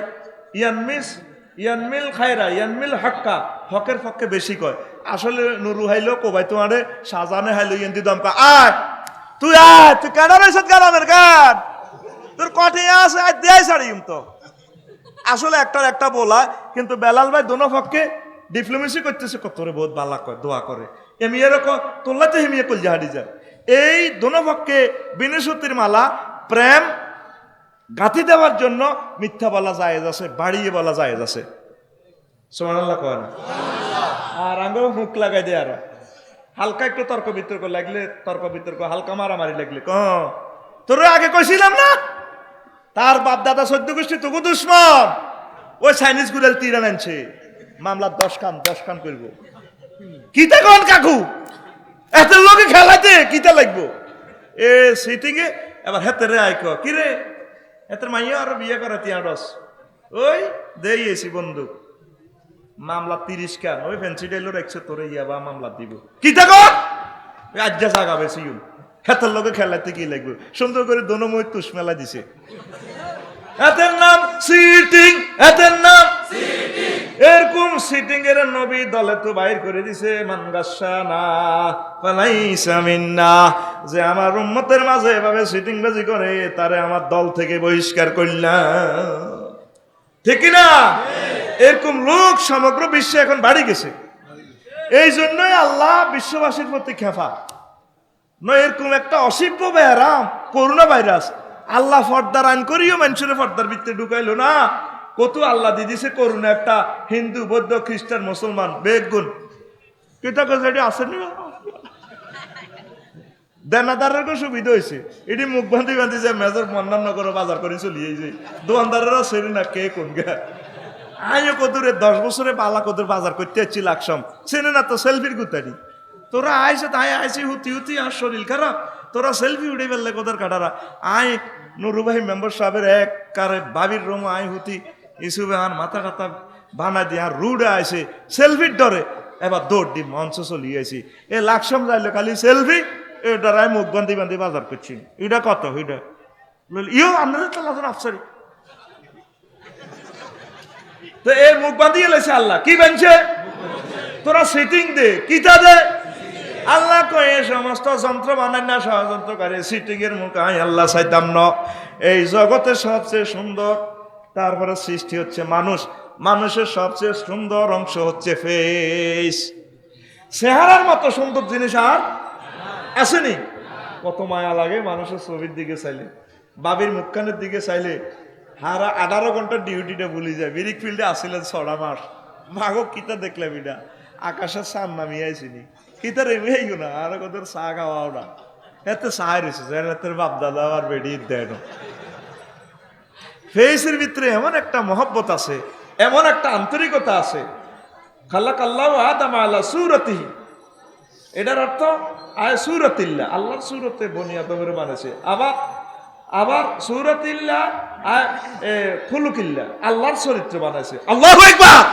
ইয়ানমিল খায়রা ইয়ানমিল হাক্কা, হকের পক্ষে বেশি কয়। আসলে নুরু হাইলো কোবাই তোমারে শাহজাহানে হাইলো ইয়ান দিদাম কা আয় তুই কেন রয়েছ গ্রামের গান তোর কঠে আছে আজ দেয় ছাড়িম তো। আসলে একটার একটা বলা, কিন্তু বেলাল ভাই দোনো পক্ষে ডিপ্লোমেসি করতেছে, তোরে বহুত বালা কয় দোয়া করে এমিয়ারও তোল্লাতে হেমিয়ে কলজা হারি যায়। এই দোনো পক্ষে বিনসতির মালা প্রেম গাঁথি দেওয়ার জন্য মিথ্যা বলা জায়েজ আছে, বাড়িয়ে বলা জায়েজ আছে। সুবহানাল্লাহ কয় না? আর আঙ্গো মুখ লাগাই দেয়, আর হালকা একটু তর্ক বিতর্ক লাগলে তর্ক বিতর্ক, হালকা মারামারি লাগলে তোর আগে কইছিলাম না তার বাপ দাদা 14 গোষ্ঠী তোকে দুশ্মন, ওই চাইনিজ গুড়াল তীরান আনছে, মামলা 10 কান করবো। কিতা কন কাকু এত লোকে খেলাতে কিতা লাগবো এ সিটিং এ, এবার হেতে রে আইক কি রে এত মাইয়া আর বিয়ে করে 3 ওই দেইছি বন্ধু মামলা 30 কান, ওই ফেন্সি ডাইলোর 100 তোরে ইয়াবা মামলা দিব। কিতা কর আজ্জা জাগাবে সিউল, হেতের লোকে খেলাতে কি লাগবে? সুন্দর করে দোনো মই তুষ মেলা দিছে, এতের নাম সিটিং, এতের নাম সিটিং। এরকম সিটিং এর নবী দলে তো বাইর করে দিছে, মানগাসানা ফালাইসা মিন্না, যে আমার উম্মতের মাঝে এভাবে সিটিং বাজি করে তারে আমার দল থেকে বহিষ্কার করলাম। ঠিক না? এরকম লোক সমগ্র বিশ্বে এখন বাড়ি গেছে। এই জন্যই আল্লাহ বিশ্ববাসীর প্রতি খেফা, নয় এরকম একটা অসিব্য ব্যারাম করোনা ভাইরাস আল্লাহ ফর্দার আইন করিও মানুষের ফর্দার ভিতরে ঢুকাইলো না। কত আল্লাহ দিদিছে করোনা একটা হিন্দু বৌদ্ধ খ্রিস্টান মুসলমান বেগুন কিতা কাজে আসেনি দেনাদারের সুবিধা হয়েছে এটি মুখ বান্ধি বান্ধি যে মেজর মন্নান্ন করে বাজার করে চলিয়ে যায় দোকানদারেরও সেরি না কে কোন গা আইও কদুরে 10 বছরে পালা কদুর বাজার করতে যাচ্ছি লাকসাম চেনে না তো সেলফির গুতারি তোরা আইসে তাই আইসি হুতি হুতি আর শরীর খারাপ তোরা সেলফি উঠে ফেললে কোদের কাটারা আই নুরুভাই মেম্বার সাহেবের এক কারে বাবির রুম আই হুতি ইসুবে আর মাথা কাতা বানা দিয়ে আর রুডে আইসে সেলফির ডরে এবার দৌড় দি মঞ্চ চলিয়েছি এ লাকসাম যাইলে খালি সেলফি এটার আমি মুখ বান্ধি বান্ধি বাজার করছি এটা কত এটা ইও আপনাদের তো লাজন আফসারি তো এর মুখ বাঁধিয়ে লেছে আল্লাহ কি বানছে তোরা সিটিং দে কিতা দে আল্লাহ কয়ে সমস্ত যন্ত্র বানায় না ষড়যন্ত্র করে সিটিং এর মুখ আই আল্লাহ চাইতাম ন এই জগতের সবচেয়ে সুন্দর তারপরে সৃষ্টি হচ্ছে মানুষ মানুষের সবচেয়ে সুন্দর অংশ হচ্ছে ফেস চেহারার মতো সুন্দর জিনিস আর আসেনি কত মায়া লাগে মানুষের ছবির দিকে চাইলে বাবির মুখখানের দিকে চাইলে হারা 18 ঘন্টার ডিউটিটা ভুলে যায় বিরিক ফিল্ডে আসিলেন 6 মাস মাগো কিতা দেখলাম এটা আকাশের সান নামিয়ে আইসিনি কিতা রেমেই না আর কোথাও চা খাওয়াও না এতে চাই রয়েছে এতের বাপ দাদা আর বেরিয়ে দেয় না ফেসের ভিতরে এমন একটা মহব্বত আছে এমন একটা আন্তরিকতা আছে খালাকাল্লাহু আদাম আলা সূরাতিহি এটার অর্থ আয় সূরাতিল্লাহ আল্লাহর সূরতে বনি আদমের বানাইছে আবার সূরাতিল্লাহ খুলুকিল্লাহ আল্লাহর চরিত্র বানাইছে আল্লাহু আকবার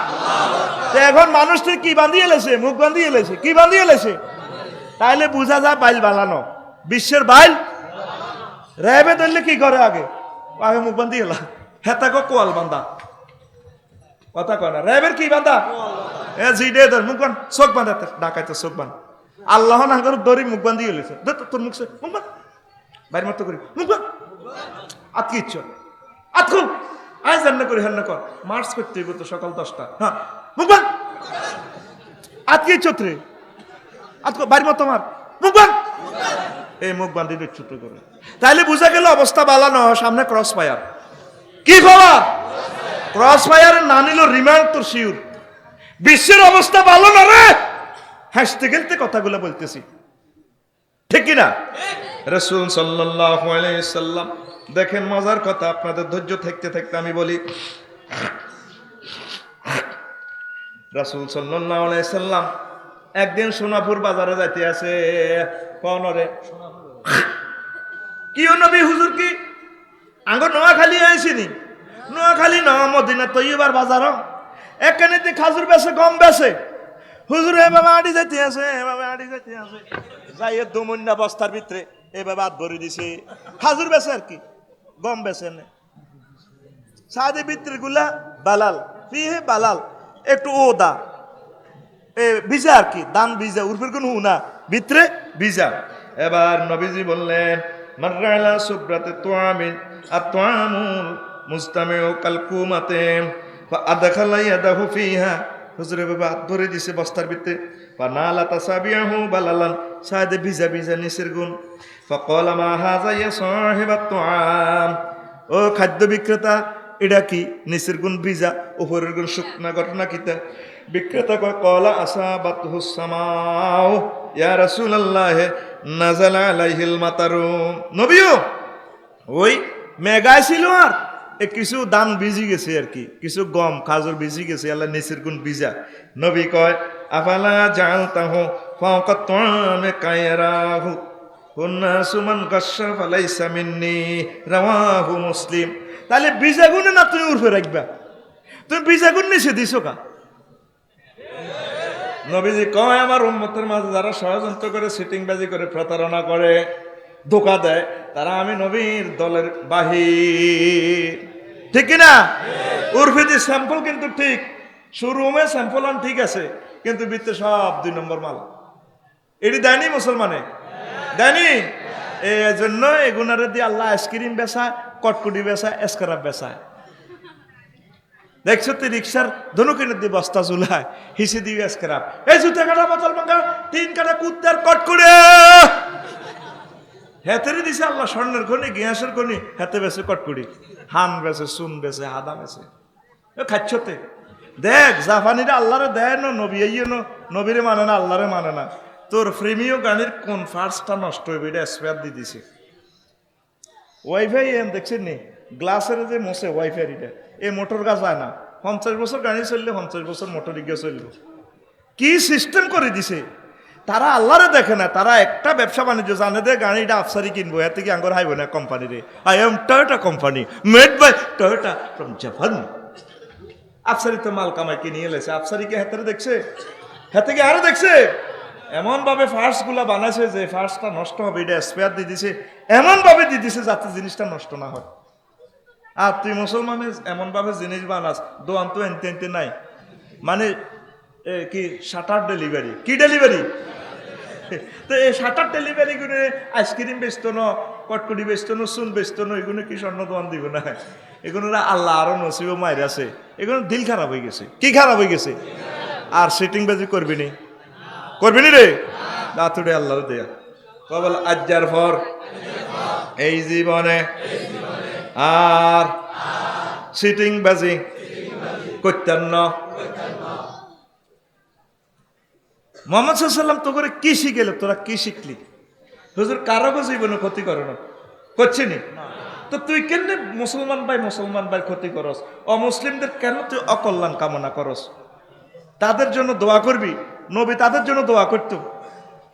এখন মানুষটি কি বাঁধিয়ে লেছে মুখ বাঁধিয়ে লেছে কি বাঁধিয়ে লেছে তাইলে বোঝা যায় বাইল বানানো বিশ্বের বাইল রেবে ধরলে কি করে আগে আগে মুখ বাঁধিয়ে এলা হেতাকো কোয়াল বান্ধা কথা কয় না রেবের কি বান্ধা এ জিডে ধর মুখ বান চোখ বান্ধা ডাকাইতে চোখ বান আল্লাহ না করে দড়ি মুখ বাঁধিয়ে লেছে তোর মুখ মুখ বান বাইর মতো করি মুখ বান আতকি ইচ্ছ আতকুল আয় জান্না করি হান্না কর মার্চ করতে হইব তো সকাল 10টা হ্যাঁ মুখ বান আতকি ইচ্ছ রে আতকো বাইর মতো মার মুখ বান এই মুখ বান্ধি দিয়ে ছোট করে তাইলে বুঝা গেল অবস্থা বালানো সামনে ক্রস ফায়ার কি খবর ক্রস ফায়ার না নিল রিমান্ড তোর শিউর বিশ্বের অবস্থা ভালো না রে হাসতে গেলতে কথাগুলো বলতেছি ঠিক কিনা রাসূল সাল্লাল্লাহু আলাইহি সাল্লাম দেখেন মজার কথা আপনাদের ধৈর্য থাকতে থাকতে আমি বলি রাসূল সাল্লাল্লাহু আলাইহি সাল্লাম একদিন সোনাপুর বাজারে যাইতে আছে কোন রে কি নবী হুজুর কি আঙ্গ নোয়াখালী আইছিনি নোয়াখালী না মদিনা তৈয়বার বাজার এখানে খাজুর বেছে গম বেছে হুজুর এ বাবা আড়ি যাইতে আছে যাই দুমুন্না বস্তার ভিতরে এভাবে হাত ভরে দিছে খাজুর বেছে আর কি গম বেছে না সাদে ভিতরে গুলা বালাল ফিহে বালাল একটু ওদা ভিজা আর কি দান ভিজা উর্ফের কোন না ভিতরে ভিজা এবার নবীজি বললেন মাররালা সুব্রাতে তুআমিন আতআমুল মুস্তামিউ কালকুমাতে ফাআদখালা ইয়াদাহু ফিহা হুজুরে বাবা ধরে দিছে বস্তার ভিতরে ফানালা তাসাবিহু বালালান সাদে ভিজা ভিজা নিসের গুণ ফাকালা মা হাযা ইয়া সাহিবাত তুআম ও খাদ্য বিক্রেতা এটা কি নিসের গুণ ভিজা উপরের গুণ শুকনা ঘটনা কিতা বিক্রেতা কয় কলা আসাবাতহুস সামাউ ইয়া রাসূলুল্লাহ নাযালা আলাইহিল মাতারু নবীও ওই মেঘায় ছিল আর কিছু দান ভিজি গেছে আর কি কিছু গম খাজুর ভিজি গেছে আল্লাহ নিসের গুণ ভিজা নবী কয় আফালা জালতাহু ফাওকা তুআমে কায়রাহু হুন্নাসু মান গাশশা ফালাইসা মিন্নি রাওয়াহু মুসলিম তাহলে ভিজা গুণে না তুমি উর্ফে রাখবা তুমি ভিজা গুণ নিচে দিছো কা নবীজি কয় আমার উম্মতের মাঝে যারা ষড়যন্ত্র করে সিটিংবাজি করে প্রতারণা করে ধোকা দেয় তারা আমি নবীর দলের বাহির ঠিক কিনা উর্ফে যে স্যাম্পল কিন্তু ঠিক শুরুমে স্যাম্পল আন ঠিক আছে কিন্তু ভিতরে সব 2 নম্বর মাল এটি দেয়নি মুসলমানে দেয়নি এই জন্য এগুনারে দিয়ে আল্লাহ আইসক্রিম বেচা কটকুটি বেচা এসকারাপ বেচা দেখছো তুই রিক্সার ধনুকের দিয়ে বস্তা ঝুলায় হিসে দিয়ে এসকারাপ এই জুতা কাটা বোতল ভাঙা 3 কাটা কুত্তার কটকুড়ে হেতেরই দিছে আল্লাহ স্বর্ণের খনি গ্যাসের খনি, হেতে বেছে কটকুড়ি, হান বেছে, চুন বেছে, হাদা বেছে, খাচ্ছতে। দেখ জাপানিরা আল্লাহরে দেয় না, নবী নবীরে মানে না, আল্লাহরে মানে না। তোর প্রেমীয় গাড়ির কোন ফার্স্টটা নষ্ট হইবে এটা স্পেয়ার দিয়ে দিছে। ওয়াইফাই এম দেখছেন নি, গ্লাসের যে মোছে ওয়াইফাই এটা, এই মোটর গাছ হয় না, 50 বছর গাড়ি চললে 50 বছর মোটর গিয়ে চলল। কি সিস্টেম করে দিছে। তারা আল্লাহরে দেখে না, তারা একটা ব্যবসা বাণিজ্য জানে যে গাড়িটা আফসারি কিনবো, এর থেকে আঙ্গর হাইব না কোম্পানিরে। I am Toyota company, made by Toyota from Japan. আফসারি তো মাল কামাই কিনে এলেছে, আফসারিকে হাতে দেখছে, হাতে কি আরো দেখছে। এমন ভাবে ফার্স্ট গুলা বানাইছে যে ফার্স্টটা নষ্ট হবে এটা স্পেয়ার দিয়ে দিছে, এমন ভাবে দিয়ে দিছে যাতে জিনিসটা নষ্ট না হয়। আর তুই মুসলমানে এমন ভাবে জিনিস বানাস, দোয়ান তো এনতে এনতে নাই, মানে কি শাটার ডেলিভারি, কি ডেলিভারি। তো এই শাটার ডেলিভারি গুলো আইসক্রিম বেচতো না, কটকটি বেচতো না, চুন বেচতো না, এগুলো কি স্বর্ণ দোয়ান দিব না। এগুলো আল্লাহ আরো নসিব মায়ের আছে, এগুলো দিল খারাপ হয়ে গেছে। কি খারাপ হয়ে গেছে? আর সিটিং বাজি করবি নি, করবি নি রে, দাতুরে আল্লাহ দেয়া কবল আজ্জার ফর এই জীবনে, আর সিটিং বাজি করতেন না। মোহাম্মদ সাল্লাম তো করে কি শিখেল, তোরা কি শিখলি? হুজুর কারো জীবনে ক্ষতি করো না, করছি নি তো তুই কেন মুসলমান ভাই ক্ষতি করস? অমুসলিমদের কেন তুই অকল্যাণ কামনা করস? তাদের জন্য দোয়া করবি। নবী তাদের জন্য দোয়া করত,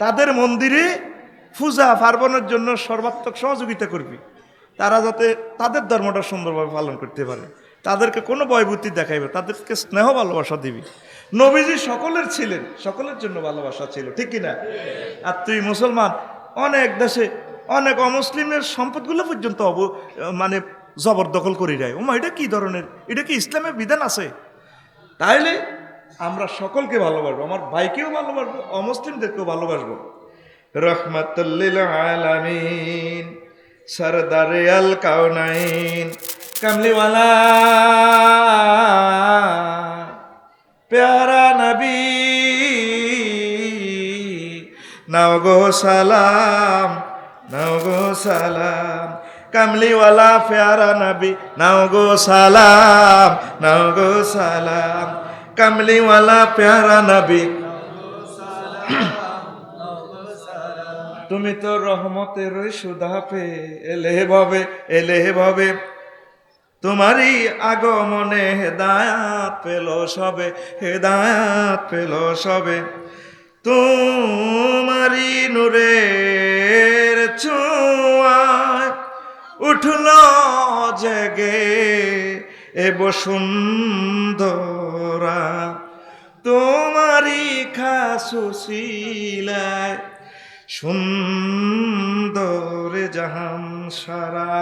তাদের মন্দিরে পূজা পার্বণের জন্য সর্বাত্মক সহযোগিতা করবি, তারা যাতে তাদের ধর্মটা সুন্দরভাবে পালন করতে পারে। তাদেরকে কোনো ভয়ভূতি দেখাইবে, তাদেরকে স্নেহ ভালোবাসা দিবি। নবীজি সকলের ছিলেন, সকলের জন্য ভালোবাসা ছিল, ঠিক কিনা? আর তুই মুসলমান, অনেক দেশে অনেক অমুসলিমের সম্পদগুলো পর্যন্ত মানে জবরদখল করে দেয়। ওমা, এটা কি ধরনের, এটা কি ইসলামের বিধান আছে? তাইলে আমরা সকলকে ভালোবাসবো, আমার ভাইকেও ভালোবাসবো, অমুসলিমদেরকেও ভালোবাসবো। রহমাতুল লিল আলামিন, সরদারে আল কাউনাইন, কামলিওয়ালা প্যারা নবী, নাও গো সালাম, নাও গো সালাম। কামলিওয়ালা প্যারা নবী, নাও গো সালাম, নাও গো সালাম। কামলিওয়ালা প্যারা নবী, তুমি তো রহমতের সুধা পে এলে ভাবে, তোমারই আগমনে হেদায়াত পেল সবে, হেদায়াত পেল সবে। তোমারই নূরের ছোঁয়ায় উঠল জেগে এ বসুন্ধরা, তোমারই খাসুশিলায় সুন্দর জাহান সারা।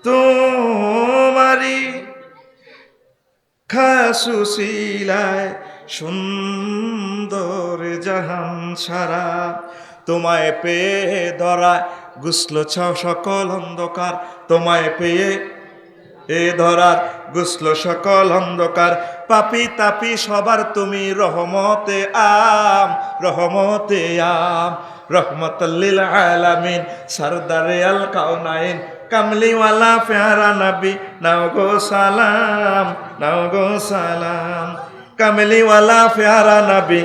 তোমারি খাসুশিলায় সুন্দর জাহান সারা, তোমায় পেয়ে ধরা গুসল সকল অন্ধকার, তোমায় পেয়ে এ ধরার গুসল সকল অন্ধকার। পাপি তাপি সবার তুমি রহমতে আম, রহমতে আম। রহমাতুল লিল আলামিন, সরদারে আল কাউনাইন, কামলিওয়ালা প্যারা নবী, নাও গো সালাম, নাও গো সালাম। কামলিওয়ালা প্যারা নবী,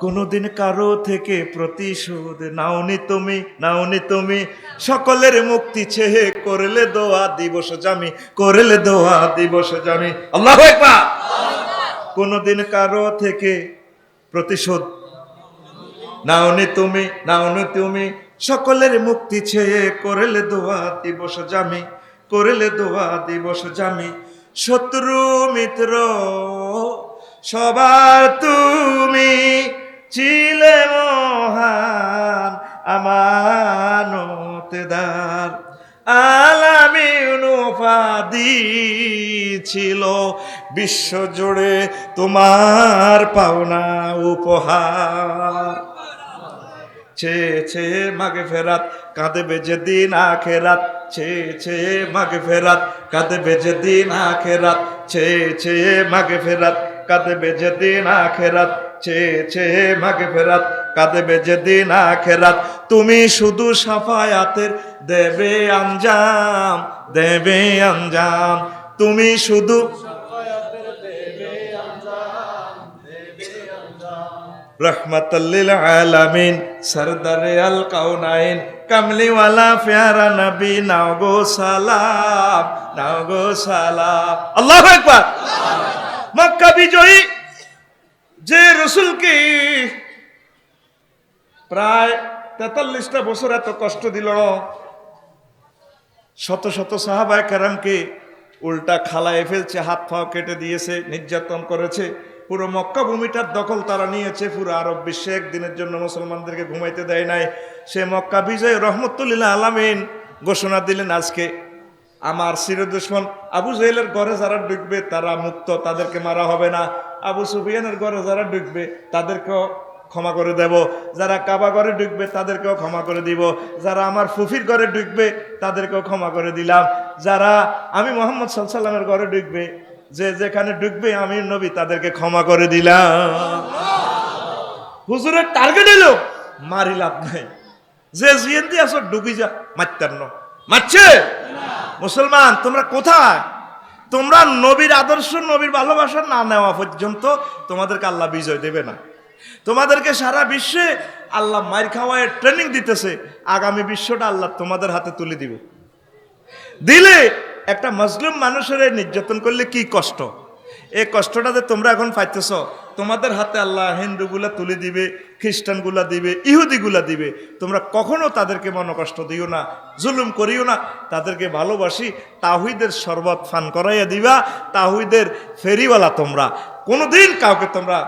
কোনদিন কারো থেকে প্রতিশোধ নাওনি তুমি, নাওনি তুমি। সকলের মুক্তি চেয়ে করলে দোয়া দিবস জামি, করলে দোয়া দিবস জামি। আল্লাহু আকবার। কোনদিন কারো থেকে প্রতিশোধ নাওনি তুমি, নাওনি তুমি। সকলের মুক্তি চেয়ে করলে দোয়া দিবস জামি, করলে দোয়া দিবস জামি। শত্রু মিত্র সবার তুমি ছিলে মহান আমানতদার। আলামিন উপাধি ছিল বিশ্ব জুড়ে তোমার পাওনা উপহার। চেয়ে চেয়ে মাগে ফেরাত, কাঁদেবে যেদিন আখেরাত। চেয়ে চেয়ে মাগফিরাত কাঁদবে যেদিন আখিরাত, চেয়ে চেয়ে মাগফিরাত কাঁদবে যেদিন আখিরাত, চেয়ে চেয়ে মাগফিরাত কাঁদবে যেদিন আখিরাত। তুমি শুধু সাফায়াতের দেবে আঞ্জাম, দেবে আঞ্জাম, তুমি শুধু রহমাতাল্লিল আলামিন সরদারে আল কাউনাইন কামলিওয়ালা প্যারা নবী, নাও গো সালাম, নাও গো সালাম। আল্লাহু আকবার। মক্কা বিজয়ী যে রসুলকে প্রায় 43টা বছর এত কষ্ট দিল, শত শত সাহাবায়ে কেরামকে উল্টা খালায় ফেলছে, হাত পা কেটে দিয়েছে, নির্যাতন করেছে, পুরো মক্কা ভূমিটার দখল তারা নিয়েছে, পুরো আরব বিশ্বে একদিনের জন্য মুসলমানদেরকে ঘুমাইতে দেয় নাই। সে মক্কা বিজয় রহমতুল্লিল আলামিন ঘোষণা দিলেন, আজকে আমার চিরদুশমন আবু জেহেলের ঘরে যারা ঢুকবে তারা মুক্ত, তাদেরকে মারা হবে না। আবু সুফিয়ানের ঘরে যারা ঢুকবে তাদেরকেও ক্ষমা করে দেব, যারা কাবা ঘরে ঢুকবে তাদেরকেও ক্ষমা করে দিব, যারা আমার ফুফির ঘরে ঢুকবে তাদেরকেও ক্ষমা করে দিলাম, যারা আমি মোহাম্মদ সাল্লাল্লাহু আলাইহি ওয়াসাল্লামের ঘরে ঢুকবে, যে যেখানে ঢুকবে আমি নবী তাদেরকে ক্ষমা করে দিলাম। হুজুরের টার্গেট হলো মারি লাভ নাই, যে জিয়েন্দি আসো ঢুকি যা, মারতেন না, মারছে মুসলমান তোমরা কোথায়? তোমরা নবীর আদর্শ নবীর ভালোবাসা না নেওয়া পর্যন্ত তোমাদেরকে আল্লাহ বিজয় দেবে না। তোমাদেরকে সারা বিশ্বে আল্লাহ মার খাওয়ায় ট্রেনিং দিতেছে, আগামী বিশ্বটা আল্লাহ তোমাদের হাতে তুলে দিবে। দিলে একটা মজলুম মানুষের নির্যাতন করলে কি কষ্ট, এই কষ্টটাতে তোমরা এখন পাইতেছ, তোমাদের হাতে আল্লাহ হিন্দুগুলা তুলে দিবে, খ্রিস্টানগুলা দিবে, ইহুদিগুলা দিবে। তোমরা কখনো তাদেরকে মনোকষ্ট দিও না, জুলুম করিও না, তাদেরকে ভালোবাসি তাওহীদের শরবত পান করাইয়া দিবা, তাওহীদের ফেরিওয়ালা তোমরা। কোনোদিন কাউকে তোমরা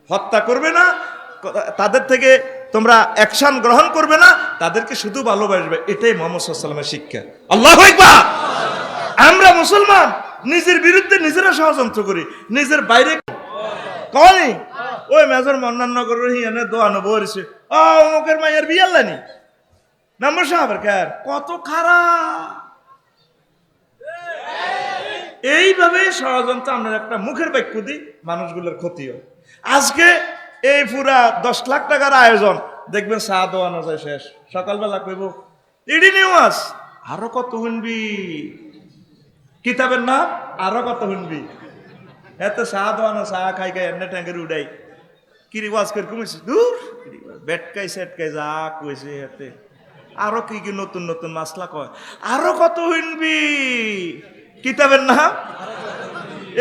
হত্যা করবে না, তাদের থেকে তোমরা অ্যাকশন গ্রহণ করবে না, তাদেরকে শুধু ভালোবাসবে। এটাই মুহাম্মদ সাল্লাল্লাহু আলাইহি ওয়াসাল্লামের শিক্ষা। আল্লাহু আকবার। আমরা মুসলমান নিজের বিরুদ্ধে নিজেরা ষড়যন্ত্র করি, নিজের বাইরে কনি ওই মেজর মন্নাননগরের হিয়ানে দোয়ানো বলছে, ও অমুকের মায়ের বিয়াল্লানি নম্বর সাহাবের কার কত খারাপ। এইভাবে ষড়যন্ত্র আমরা একটা মুখের বাক্য দিই, মানুষগুলোর ক্ষতি হয়। আজকে এই পুরা 10 লাখ টাকার আয়োজন, দেখবেন চা দোয়ানো যায় শেষ, সকালবেলা কইব ইডি নিউজ, আরো কত শুনবি, কিতাবের নাম আরো কত শুনবি, এত চা দোয়ানো, চা খাই খাই এমনি ট্যাঙ্কের উড়াই, কিরি ওয়াজ করে কমেছে দূর বেটকাই সেটকাই যা কইছে, এতে আরো কি কি নতুন নতুন মাসলা কয়, আরো কত শুনবি, কিতাবের নাম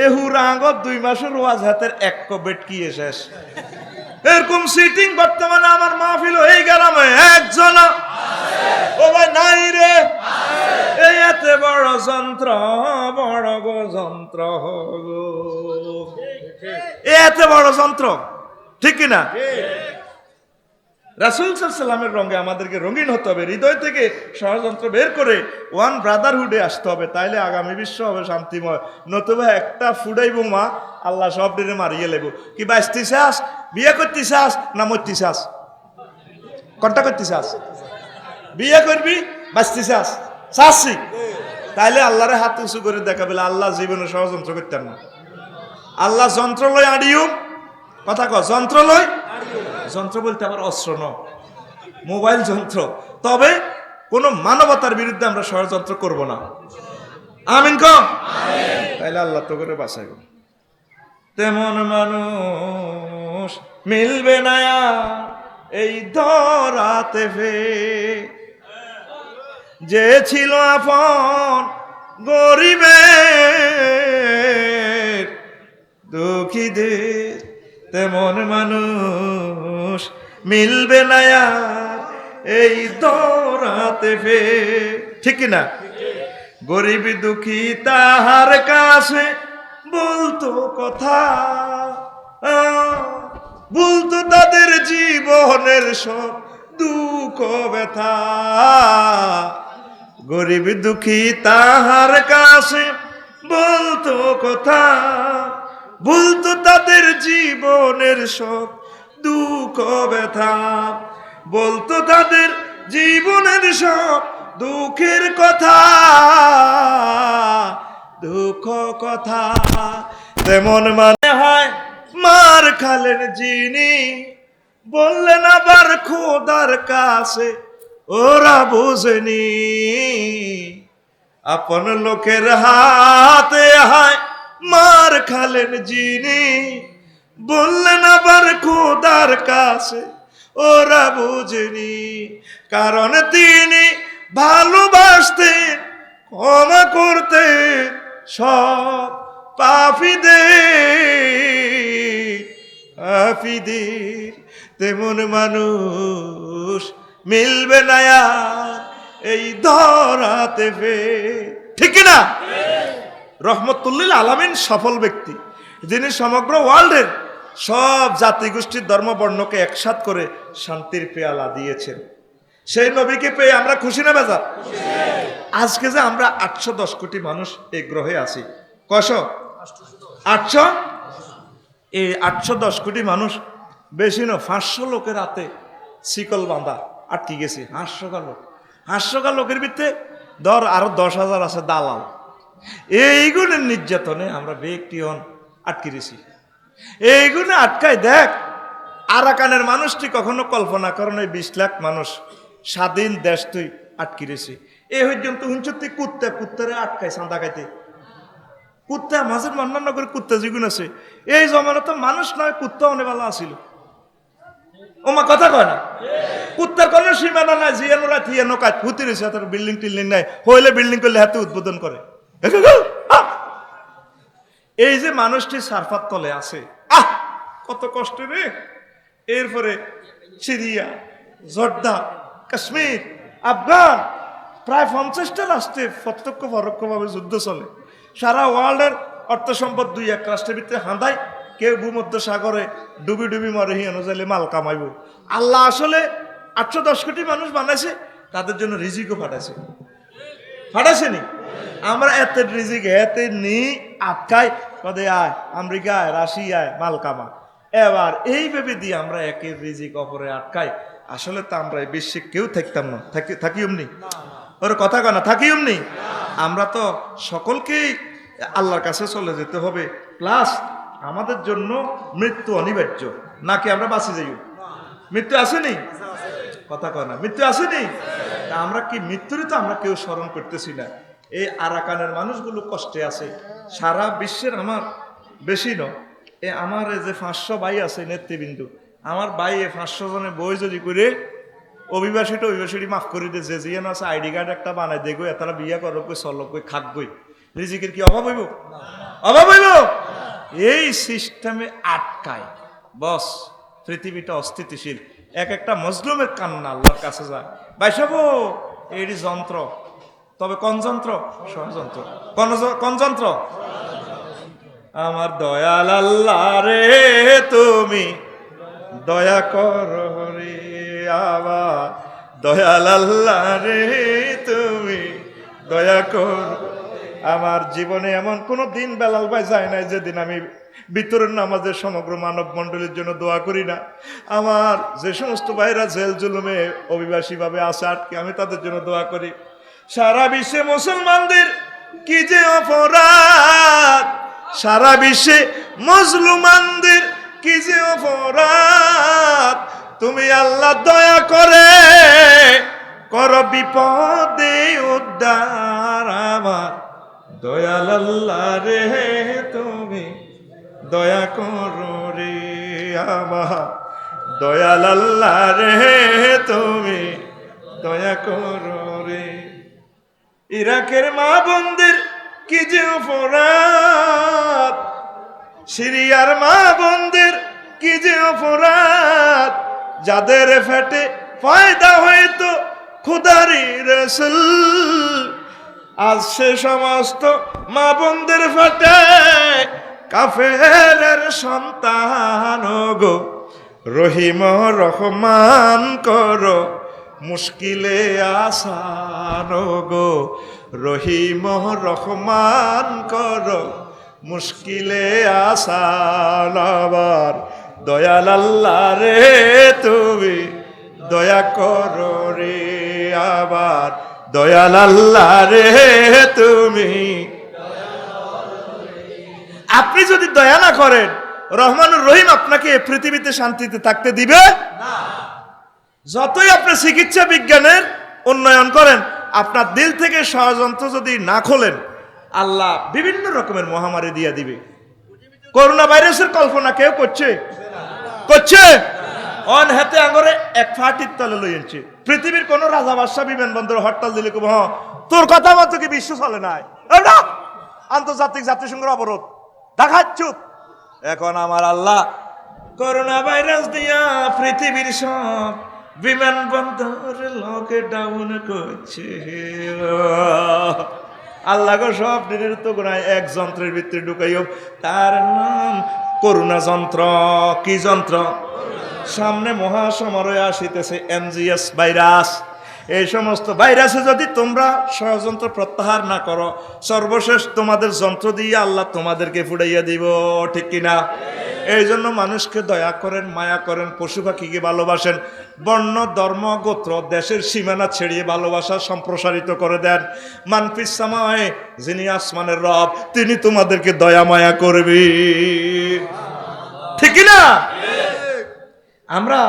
এহুরা আগত 2 মাসের ওয়াজ হাতের এক বেটকি শেষ। এরকম সিটিং বর্তমানে আমার মাহফিল এই গ্রামে একজন ও ভাই নাই রে, এই এত বড় যন্ত্র, বড় গো যন্ত্র গো, এত বড় যন্ত্র, ঠিক কিনা? রাসূল সাল্লাল্লাহু আলাইহি ওয়াসাল্লামের রঙে আমাদেরকে রঙিন হতে হবে, হৃদয় থেকে ষড়যন্ত্র বের করে ওয়ান ব্রাদারহুডে আসতে হবে, তাইলে আগামী বিশ্ব হবে শান্তিময়। নতুবা একটা ফুডাই বোমা আল্লাহ সব দিনে মারিয়ে লেব। কি বাঁচতে চাস, বিয়ে করতে চাস না মরতে চাস, কোনটা করতে চাস? বিয়ে করবি, বাঁচতে চাস, চাচ্ছি, তাইলে আল্লাহরে হাত উঁচু করে দেখাবে, আল্লাহ জীবনে ষড়যন্ত্র করতেন না। আল্লাহ যন্ত্রলয় আড়িও, কথা কয় যন্ত্রলয়, যন্ত্র বলতে আবার অস্ত্র ন, মোবাইল যন্ত্র। তবে কোন মানবতার বিরুদ্ধে আমরা ষড়যন্ত্র করব না। আমিন কম, তাইলে আল্লাহ তো করে বাঁচাইব। তেমন মানুষ মিলবে না এই ধরাতে ফের, যে ছিল আপন গরিবের দুঃখীদের, তেমন মানুষ মিলবে না এই দরাতে ফের, ঠিক কিনা? গরিব দুঃখী তাহার কাছে বলতো কথা, বলতো তাদের জীবনের সব দুঃখ ব্যথা। গরিব দুঃখী তাহার কাছে বলতো কথা, বলতো তাদের জীবনের সব দুঃখ ব্যথা, বলতো তাদের জীবনের সব দুঃখের কথা, দুঃখ কথা, তেমন মানে হয় মার খালেন যিনি, বললেন আবার খোদার কাছে ওরা বুঝেনি। আপন লোকের হাতে হায় মার খালেন যিনি, বললেন আবার খোদার কাছে ওরা বুঝেনি। কারণ তিনি ভালোবাসতেন, ক্ষমা করতেন সব পাপীদের। তেমন মানুষ মিলবে না আর এই ধরাতে ফের, ঠিক না? রহমতুল্লিল আলামিন সফল ব্যক্তি, যিনি সমগ্র ওয়ার্ল্ডের সব জাতিগোষ্ঠীর ধর্মবর্ণকে একসাথ করে শান্তির পেয়ালা দিয়েছেন। সেই নবীকে পেয়ে আমরা খুশি না বেজার? আজকে যে আমরা 810 কোটি মানুষ এই গ্রহে আছি, কয়শো? 800। এই 810 কোটি মানুষ বেশি না, 500 লোকের হাতে শিকল বাঁধা আটকে গেছে। 500 লোকের ভিতরে ধর আরো 10,000 আছে দালাল। এইগুলোর নির্যাতনে আমরা ব্যক্তি আটকে গেছি। এইগুলো আটকায় দেখ, আরাকানের মানুষটি কখনো কল্পনা করেন 20 লাখ মানুষ স্বাধীন দেশ তুই আটকে গেছি। এই পর্যন্ত হুঞ্চতি কুত্তারে আটকায় চাঁদা খাইতে। কুত্তা মাঝের মন্নান্ন করে কুত্তা যেগুলো আছে, এই জমানো তো মানুষ নয়, কুত্তা অনেক ভালো আসিল। ওমা কথা কয় না, কুত্তার কোনো সীমানা নাই, জিয়ানো রাত হিয়ানো কাজ ফুতি রয়েছে, তার বিল্ডিং টিল্ডিং নাই, হইলে বিল্ডিং করলে হাতে উদ্বোধন করে। এই যে মানুষটি সারফাত তলে আছে, কত কষ্ট রে। এরপরে সিরিয়া, জর্দা, কাশ্মীর, আফগান, প্রায় 50টা রাষ্ট্রে প্রত্যক্ষ পরোক্ষভাবে যুদ্ধ চলে। সারা ওয়ার্ল্ডের অর্থ সম্পদ 2-1 রাষ্ট্রের ভিতরে হাঁদায়, কেউ ভূমধ্য সাগরে ডুবি ডুবি মরে হিয়ানো যাইলে মাল কামাইব। আল্লাহ আসলে 810 কোটি মানুষ বানাইছে, তাদের জন্য রিজিকও ফাটাইছেনি। আমরা এত রিজিক এতে নি আটকাই কদে আয় আমেরিকায়, রাশিয়ায় মাল কামা। এবার এই ভেবে দিয়ে আমরা একের রিজিক অপরে আটকাই। আসলে তো আমরা এই বিশ্বে কেউ থাকতাম না, থাকি অমনি ওর কথা কানা, থাকি অমনি। আমরা তো সকলকেই আল্লাহর কাছে চলে যেতে হবে, প্লাস আমাদের জন্য মৃত্যু অনিবার্য, নাকি আমরা বাঁচি যাই? মৃত্যু আসেনি, কথা কয় না, মৃত্যু আসেনি। তা আমরা কি মৃত্যুরই তো আমরা কেউ স্মরণ করতেছি না। এই আরাকানের মানুষগুলো কষ্টে আছে। সারা বিশ্বের আমার বেশি নয়, আমার এই যে 500 ভাই আছে নেতৃবৃন্দ, আমার ভাই 500 জনের বই যদি করে অভিবাসী মাফ করে দিয়ে যে জিয়ান আছে আইডি কার্ড একটা বানাই দেখো, এতারা বিয়া করো কই চলো কই খাকবই, রিজিকের কি অভাব হইব? অভাব হইব? এই সিস্টেমে আটকায় বস, পৃথিবীটা অস্থিতিশীল। একটা মজলুমের কান্না আল্লাহর কাছে যায়, বাইসাবো এই যন্ত্র। তবে কোন যন্ত্র? ষড়যন্ত্র। কোন যন্ত্র? আমার দয়াল আল্লাহ রে তুমি দয়া করো রে, আমার দয়াল আল্লাহ রে তুমি দয়া করো। আমার জীবনে এমন কোনো দিন বেলাল ভাই যায় নাই যেদিন আমি ভিতরের নামাজের সমগ্র মানব মণ্ডলীর জন্য দোয়া করি না। আমার যে সমস্ত ভাইরা জেল জুলুমে অভিবাসী ভাবে আছে আটকে, আমি তাদের জন্য দোয়া করি। সারা বিশ্বে মুসলমানদের কি যে অপরাধ, সারা বিশ্বে মুসলমানদের কি যে অপরাধ, তুমি আল্লাহ দয়া করে কর বিপদে উদ্ধার। আমার দয়াল আল্লাহ রে তুমি দয়া করো রে, আমার দয়াল আল্লাহ রে তুমি দয়া করো রে। ইরাকের মা বোনদের কি যে অপরাধ, সিরিয়ার মা বোনদের কি যে অপরাধ, যাদের ফেটে ফায়দা হয়তো খুদারি রাসূল, আজ সে সমস্ত মা বোনদের ফেটে কাফেরের সন্তান গো। রহিম রহমান করো মুশকিলে আসান গো, রহিম রহমান করো মুশকিলে আসান। আবার দয়াল আল্লাহ রে তুমি দয়া করো রে, আবার দয়াল আল্লাহ রে তুমি। আপনি যদি দয়া না করেন, রহমানুর রহিম আপনাকে এই পৃথিবীতে শান্তিতে থাকতে দিবে না। যতই আপনি চিকিৎসা বিজ্ঞানের উন্নয়ন করেন, আপনার দিল থেকে ষড়যন্ত্র যদি না খোলেন, আল্লাহ বিভিন্ন রকমের মহামারী দিয়ে দিবে। করোনা ভাইরাসের কল্পনা কেউ করছে? করছে? অন হাতে আঙরে এক ফাটির তলে লইছে। পৃথিবীর কোন রাজা বাদশা বিমানবন্দর হরতাল দিলে কব, হ্যাঁ তোর কথা মতো কি বিশ্ব চলে নাই? আন্তর্জাতিক জাতিসংঘের অবরোধ দেখাচ্ছ চুপ। এখন আমার আল্লাহ করোনা ভাইরাস দিয়া পৃথিবীর সব বিমানবন্দর লকডাউন করছে। আল্লাহ গো সব দিনের তো গোনায় এক যন্ত্রের ভিতরে ঢুকাইও, তার নাম করোনা যন্ত্র। কি যন্ত্র? সামনে মহাসমারোহে আসিতেছে এমজিএস ভাইরাস। এই সমস্ত ভাইরাসে যদি তোমরা ষড়যন্ত্র প্রত্যাহার না করো, সর্বশেষ তোমাদের যন্ত্র দিয়ে আল্লাহ তোমাদেরকে ফুড়াইয়া দিব। ঠিক কিনা? এই জন্য মানুষকে দয়া করেন, মায়া করেন, পশু পাখিকে ভালোবাসেন, বর্ণ ধর্ম গোত্র দেশের সীমানা ছেড়িয়ে ভালোবাসা সম্প্রসারিত করে দেন। মানফিস সামায়ে, যিনি আসমানের রব, তিনি তোমাদেরকে দয়া মায়া করবে। ঠিক কিনা? আমরা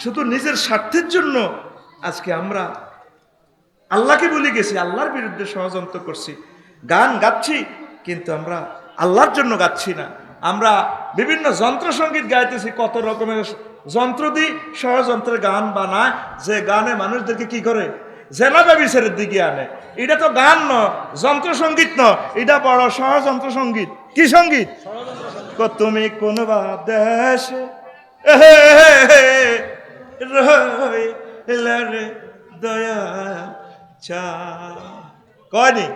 শুধু নিজের স্বার্থের জন্য আজকে আমরা আল্লাহকে ভুলে গেছি, আল্লাহর বিরুদ্ধে ষড়যন্ত্র করছি। গান গাচ্ছি কিন্তু আমরা আল্লাহর জন্য গাচ্ছি না। আমরা বিভিন্ন যন্ত্র সঙ্গীত গাইতেছি, কত রকমের যন্ত্র দিয়ে ষড়যন্ত্রের গান বানায়, যে গানে মানুষদেরকে কি করে জেনাবা বিচারের দিকে আনে। এটা তো গান নয়, যন্ত্র সঙ্গীত নয়, এটা বড় ষড়যন্ত্র সঙ্গীত। কি সঙ্গীত? তুমি কোনবা দেশে দয়া চা কয়নি।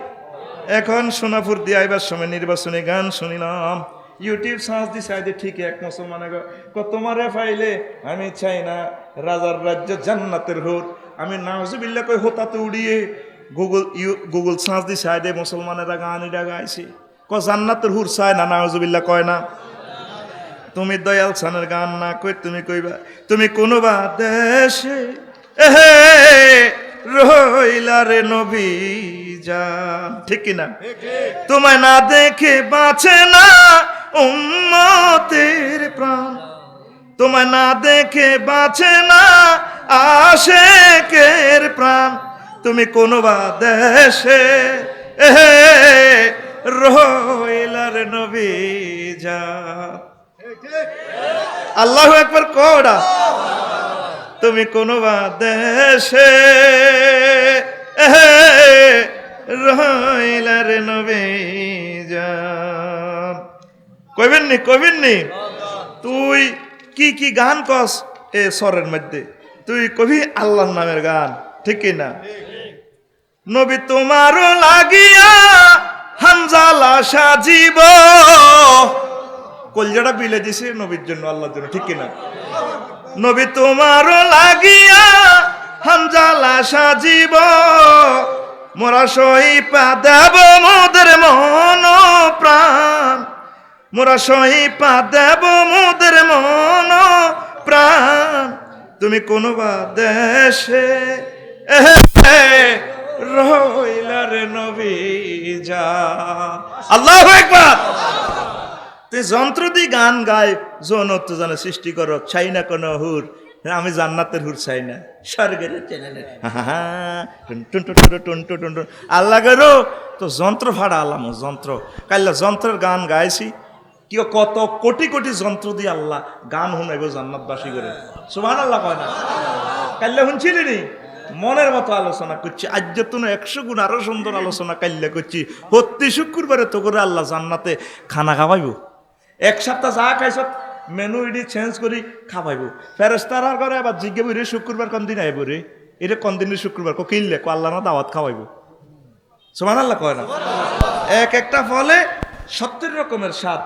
এখন সোনাপুর দিয়ে আইবার সময় নির্বাচনী গান শুনিলাম, ইউটিউব সার্চ দি সাইডে ঠিক এক মুসলমানে তোমারে পাইলে আমি চাই না রাজার রাজ্য জান্নাতের হুর। আমি নাউজুবিল্লাহ কই হোতাতে উড়িয়ে গুগল সার্চ দি সাইডে মুসলমানেরা গান এটা গাইছে, জান্নাতের হুর চায় না, নাউজুবিল্লাহ কয় না। তুমি দয়াল সানের গান না কই তুমি কইবা তুমি কোনবা দেশে রইলা রে নবী জান। ঠিক কিনা? তোমায় না দেখে বাঁচে না উম্মতের প্রাণ, তোমায় না দেখে বাঁচে না আশেকের প্রাণ। তুমি কোনবা দেশে রইলা রে নবী জান। আল্লাহু আকবার কোডা। তুমি কোনবা দেশে রইলা রে নবী জান। কইবেন নি? কইবেন নি? তুই কি কি গান কস এ স্বরের মধ্যে? তুই কবি আল্লাহর নামের গান। ঠিক কিনা? নবী তোমারও লাগিয়া হামজালা সাজিব, কলজাটা বিলে দিছে নবীর জন্য, আল্লাহর জন্য। ঠিক কিনা? নবী তোমারও লাগিয়া হামজালা সাজিব, মোরা সহিপা দেব মোদের মন প্রাণ, মোরা সহিপা দেব মোদের মন প্রাণ। তুমি কোনবা দেশে রইলা রে নবী জান। আল্লাহু আকবার। তুই যন্ত্র দিয়ে গান গায়, যৌনত্ব যেন সৃষ্টি করো, চাই না কোনো হুর, আমি জান্নাতের হুর চাই না, স্বর্গের আল্লাহ গো। তো যন্ত্র ভাড়া আলাম, যন্ত্র কাল্লা যন্ত্রের গান গাইছি, কি কত কোটি কোটি যন্ত্র দিয়ে আল্লাহ গান শুনাইব জান্নাতবাসী করে। সুবহানাল্লাহ কয় না? কাল্লা শুনছিলি নি? মনের মতো আলোচনা করছি, আজ তো 100 গুণ আরো সুন্দর আলোচনা কাল্লা করছি। প্রতি শুক্রবারে তো করে আল্লাহ জান্নাতে খানা খাওয়াইব। এক সপ্তাহ যা খাইছ মেনু এটি চেঞ্জ করি খাওয়াইব। ফেরেশতারা করে আবার জিজ্ঞাসা রে শুক্রবার কোন দিন আইব রে, এটা কোন দিনের শুক্রবার কিনলে আল্লাহ না দাওয়াত খাওয়াইব। সুবহানাল্লাহ কয় না? এক একটা ফলে 70 রকমের স্বাদ।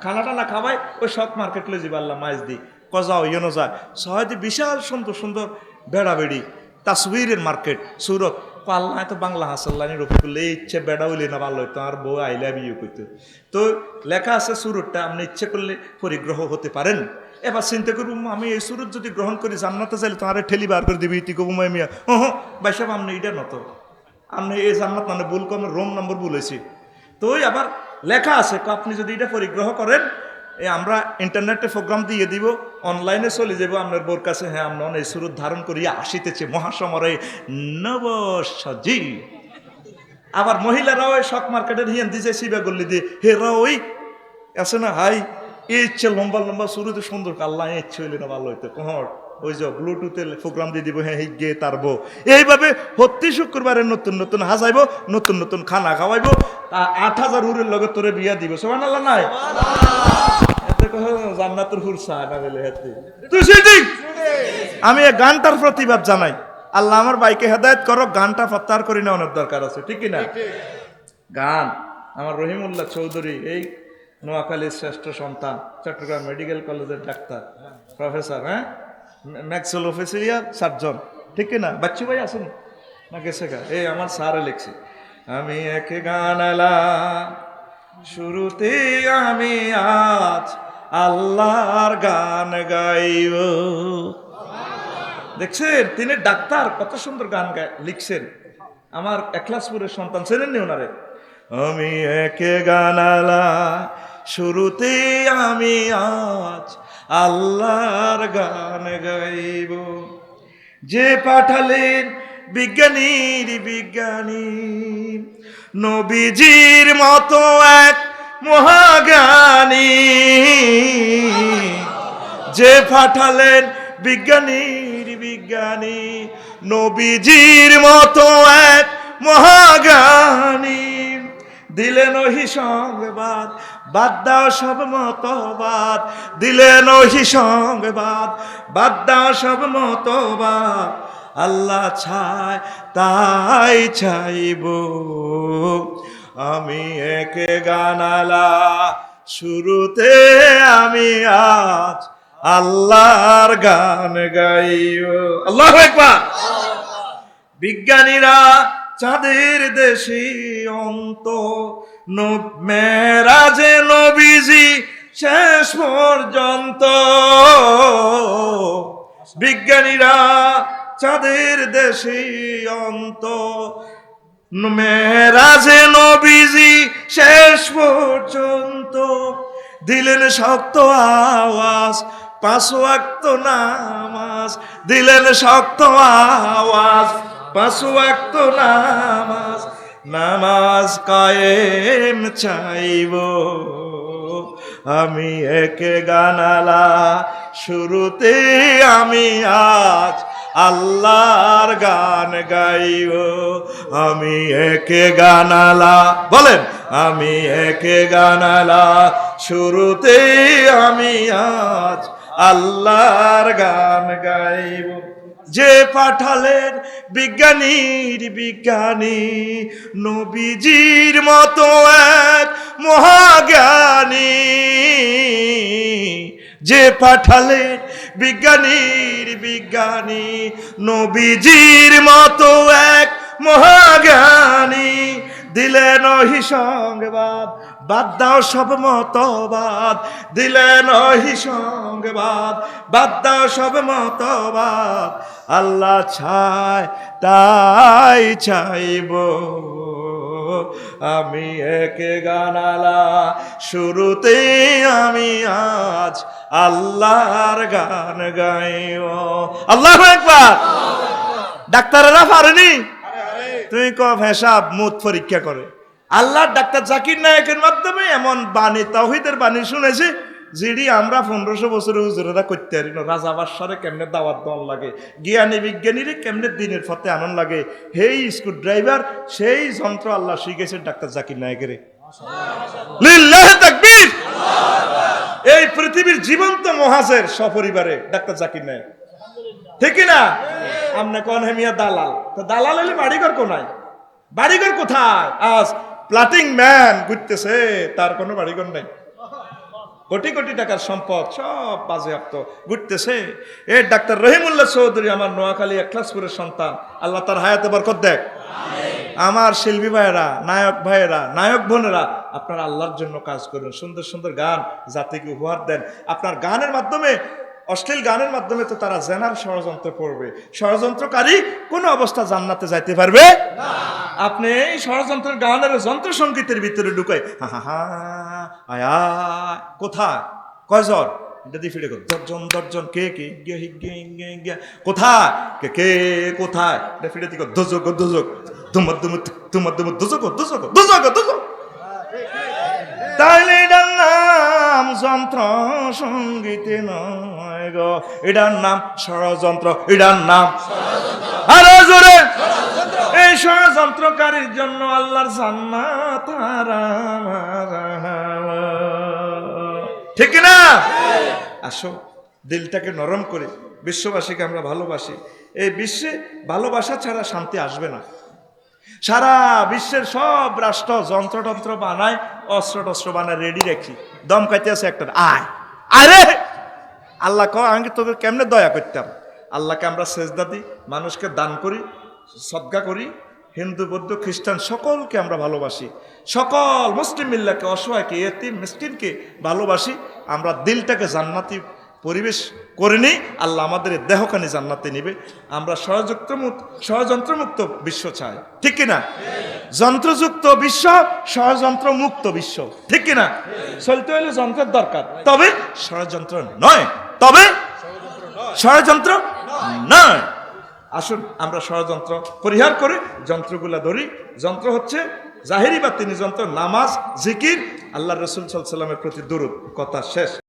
খানাটা না খাওয়াই ওই সব মার্কেট লয়ে যাবে আল্লাহ মাইজ দি কজাও ইয়নো যায় সহজে বিশাল সুন্দর সুন্দর বেড়া বেড়ি তাসবিরের মার্কেট সুরত। আল্লাহ তো বাংলা হাসাল্লানি রূপ করলে ইচ্ছে বেড়া হইলে না ভালো হইতো, আর বউ আইলা বিয়ে করতো। তো লেখা আছে সুরতটা, আপনি ইচ্ছে করলে পরিগ্রহ হতে পারেন। এবার চিন্তা করবো আমি এই সুরত যদি গ্রহণ করি জান্নাতে চাইলে তোমার ঠেলি বার করে দিবি তুই কবু মিয়া ভাই সাহেব আপনি এটা নত আপনি এই জান্নাত মানে ভুল কম রোম নম্বর বলেছি তো ওই আবার লেখা আছে আপনি যদি এটা পরিগ্রহ করেন আমরা ইন্টারনেটে প্রোগ্রাম দিয়ে দিব অনলাইনে চলে যাব আপনার বোর কাছে হ্যাঁ আমরা এই সুরত ধারণ করিয়া আসিতেছে মহাসমরে নবসজি। আবার মহিলারাও ওই শক মার্কেটের হিয়ান দিছে শিবা গল্লি দিয়ে হেরা ওই আছে না হাই এই ইচ্ছে লম্বা লম্বা শুরুতে সুন্দর আল্লাহ ইচ্ছে হইলে না ভালো হইতো কহর ওই যে ব্লুটুথে প্রোগ্রাম দিয়ে দিব হ্যাঁ গে তারবো এইভাবে প্রতি শুক্রবারে নতুন নতুন হাসাইবো নতুন নতুন খানা খাওয়াইবো 8,000 উরের লগে তোরে বিয়া দিব সুবহানাল্লাহ নাই এতে কহ জান্নাতুল হুরসা না বলে হেতে তুই ঠিক আমি এই গানটার প্রতিবাদ জানাই আল্লাহ আমার ভাইকে হেদায়েত করো গানটা প্রত্যাহার করি না অনেক দরকার আছে ঠিক কি না গান আমার রহিমউল্লাহ চৌধুরী এই নোয়াখালীর শ্রেষ্ঠ সন্তান চট্টগ্রাম মেডিকেল কলেজের ডাক্তার প্রফেসর হ্যাঁ ম্যাক্সেল অফিসিয়াল সার্জন ঠিক না বাচ্চু ভাই আসেন না গেছে গা এই আমার স্যারে লিখছে আমি এক গান আলাম শুরুতে আমি আজ আল্লাহর গান গাইব দেখছেন তিনি ডাক্তার কত সুন্দর গান লিখছেন আমার এখলাসপুরের সন্তান ছিলেন নি ওনারে আমি একে গান আলাম শুরুতে আমি আজ আল্লাহর গান গাইব যে পাঠালেন বিজ্ঞানীর বিজ্ঞানী নবীজির মতো এক মহাজ্ঞানী যে পাঠালেন বিজ্ঞানীর বিজ্ঞানী নবীজির মতো এক মহাজ্ঞানী দিলেন ওহি সংবাদ বাদ দাও সব মতবাদ দিলেন ওহি সংবাদ বাদ দাও সব মতবাদ আল্লাহ ছায় তাই চাইব আমি একে গানালা শুরুতে আমি আজ আল্লাহর গান গাইব আল্লাহু আকবার বিজ্ঞানীরা চাঁদের দেশে অন্ত মেরাজে নবীজি শেষ পর্যন্ত বিজ্ঞানীরা চাঁদের দেশে অন্ত মেরাজে নবীজি শেষ পর্যন্ত দিলেন শক্ত আওয়াজ 5 ওয়াক্ত নামাজ দিলেন শক্ত আওয়াজ 5 ওয়াক্ত নামাজ নামাজ কায়েম চাইব আমি একে গানালা শুরুতে আমি আজ আল্লাহর গান গাইব আমি একে গানালা বলেন আমি একে গানালা শুরুতে আমি আজ আল্লাহর গান গাইব যে পাঠালেন বিজ্ঞানীর বিজ্ঞানী নবীজির মতো এক মহাজ্ঞানী যে পাঠালেন বিজ্ঞানীর বিজ্ঞানী নবীজির মতো এক মহাজ্ঞানী দিলেন ওহি সংবাদ বাদ দাও সব মতবাদ দিলেন ওহি সংবাদ বাদ দাও সব মতবাদ আল্লাহ ছায় তাই চাইব আমি একে গানালা শুরুতে আমি আজ আল্লাহর গান গাইব আল্লাহু আকবার ডাক্তারেরা পারেনি তুই কব হিসাব মুত পরীক্ষা করে আল্লাহর ডাক্তার জাকির নায়েকের মাধ্যমে এমন বাণী তাওহীদের বাণী শুনেছি যেটি আমরা 1500 বছরের হুজুরেরা করতে পারি না রাজা বাদশারে কেমনে দাওয়াত দেওয়ান লাগে জ্ঞানী বিজ্ঞানীরে কেমনে দিনের পথে আনন লাগে হেই স্ক্রু ড্রাইভার সেই যন্ত্র আল্লাহ শিখেছেন ডাক্তার জাকির নায়েকের লিল্লাহি তাকবীর এই পৃথিবীর জীবন্ত মহাজের সপরিবারে ডাক্তার জাকির নায়েক ঠিক না আমনে কোন হেমিয়া দালাল তো দালাল হলে বাড়িঘর কোনায় বাড়িঘর কোথায় আজ প্লাটিং ম্যান ঘুরতেছে তার কোনো বাড়িঘর নাই কোটি কোটি টাকার সম্পদ সব বাজেয়াপ্ত ঘুরতেছে এই ডাক্তার রহিমউল্লাহ চৌধুরী আমার নোয়াখালী এখলাসপুরের সন্তান আল্লাহ তার হায়াতে বরকত দেখ আমার শিল্পী ভাইয়েরা, নায়ক ভাইয়েরা, নায়ক বোনেরা, আপনারা আল্লাহর জন্য কাজ করুন, সুন্দর সুন্দর গান জাতিকে উপহার দেন। আপনার গানের মাধ্যমে, অশ্লীল গানের মাধ্যমে তো তারা জেনার ষড়যন্ত্র করবে। ষড়যন্ত্রকারী কোনো অবস্থা জান্নাতে যাইতে পারবে না। আপনি এই ষড়যন্ত্রের গানের যন্ত্র সঙ্গীতের ভিতরে ঢুকাই হা হা হা আয়া কোথায় কয়জন যদি ফিরে দর্জন দর্জন কে কে কোথায় কে কে কোথায় ফিরে দিক দোজক দোজক তোমার তোমার তোমার তোমার দোজক দোজক দোজক দোজক। তাইলে এটার নাম যন্ত্র সঙ্গীতে নয় গো, এটার নাম ষড়যন্ত্র, এটার নাম আরো জোরে। এই ষড়যন্ত্রকারীর জন্য আল্লাহর জান্নাত হারাম হারাম। ঠিক না? আসো দিলটাকে নরম করে বিশ্ববাসীকে আমরা ভালোবাসি। এই বিশ্বে ভালোবাসা ছাড়া শান্তি আসবে না। সারা বিশ্বের সব রাষ্ট্র যন্ত্রতন্ত্র বানায়, অস্ত্র টস্ত্র বানায় রেডি রাখি, দম খাইতে আছে একটা আয় আরে আল্লাহ কয় আমি তোকে কেমনে দয়া করতাম। আল্লাহকে আমরা সেজদা দিই, মানুষকে দান করি, সদকা করি, হিন্দু বৌদ্ধ খ্রিস্টান সকলকে আমরা ভালোবাসি, সকল মুসলিম মিল্লাকে, অসহায়কে, এতিম মিসকিনকে ভালোবাসি। আমরা দিলটাকে জান্নাতি পরিবেশ করে নিই, আল্লাহ আমাদের দেহখানি জান্নাতে নিবে। আমরা ষড়যন্ত্রমুক্ত বিশ্ব চাই, ঠিক কিনা? যন্ত্রযুক্ত বিশ্ব, ষড়যন্ত্র মুক্ত বিশ্ব, ঠিক কিনা? চলতে হলে যন্ত্রের দরকার, তবে ষড়যন্ত্র নয়, তবে ষড়যন্ত্র নয়। আসুন আমরা ষড়যন্ত্র পরিহার করে যন্ত্রগুলা ধরি। যন্ত্র হচ্ছে জাহেরি বাতিনি যন্ত্র, নামাজ, জিকির, আল্লাহ রসুল সাল্লাল্লাহু আলাইহি ওয়াসাল্লামের প্রতি দুরূদ। কথা শেষ।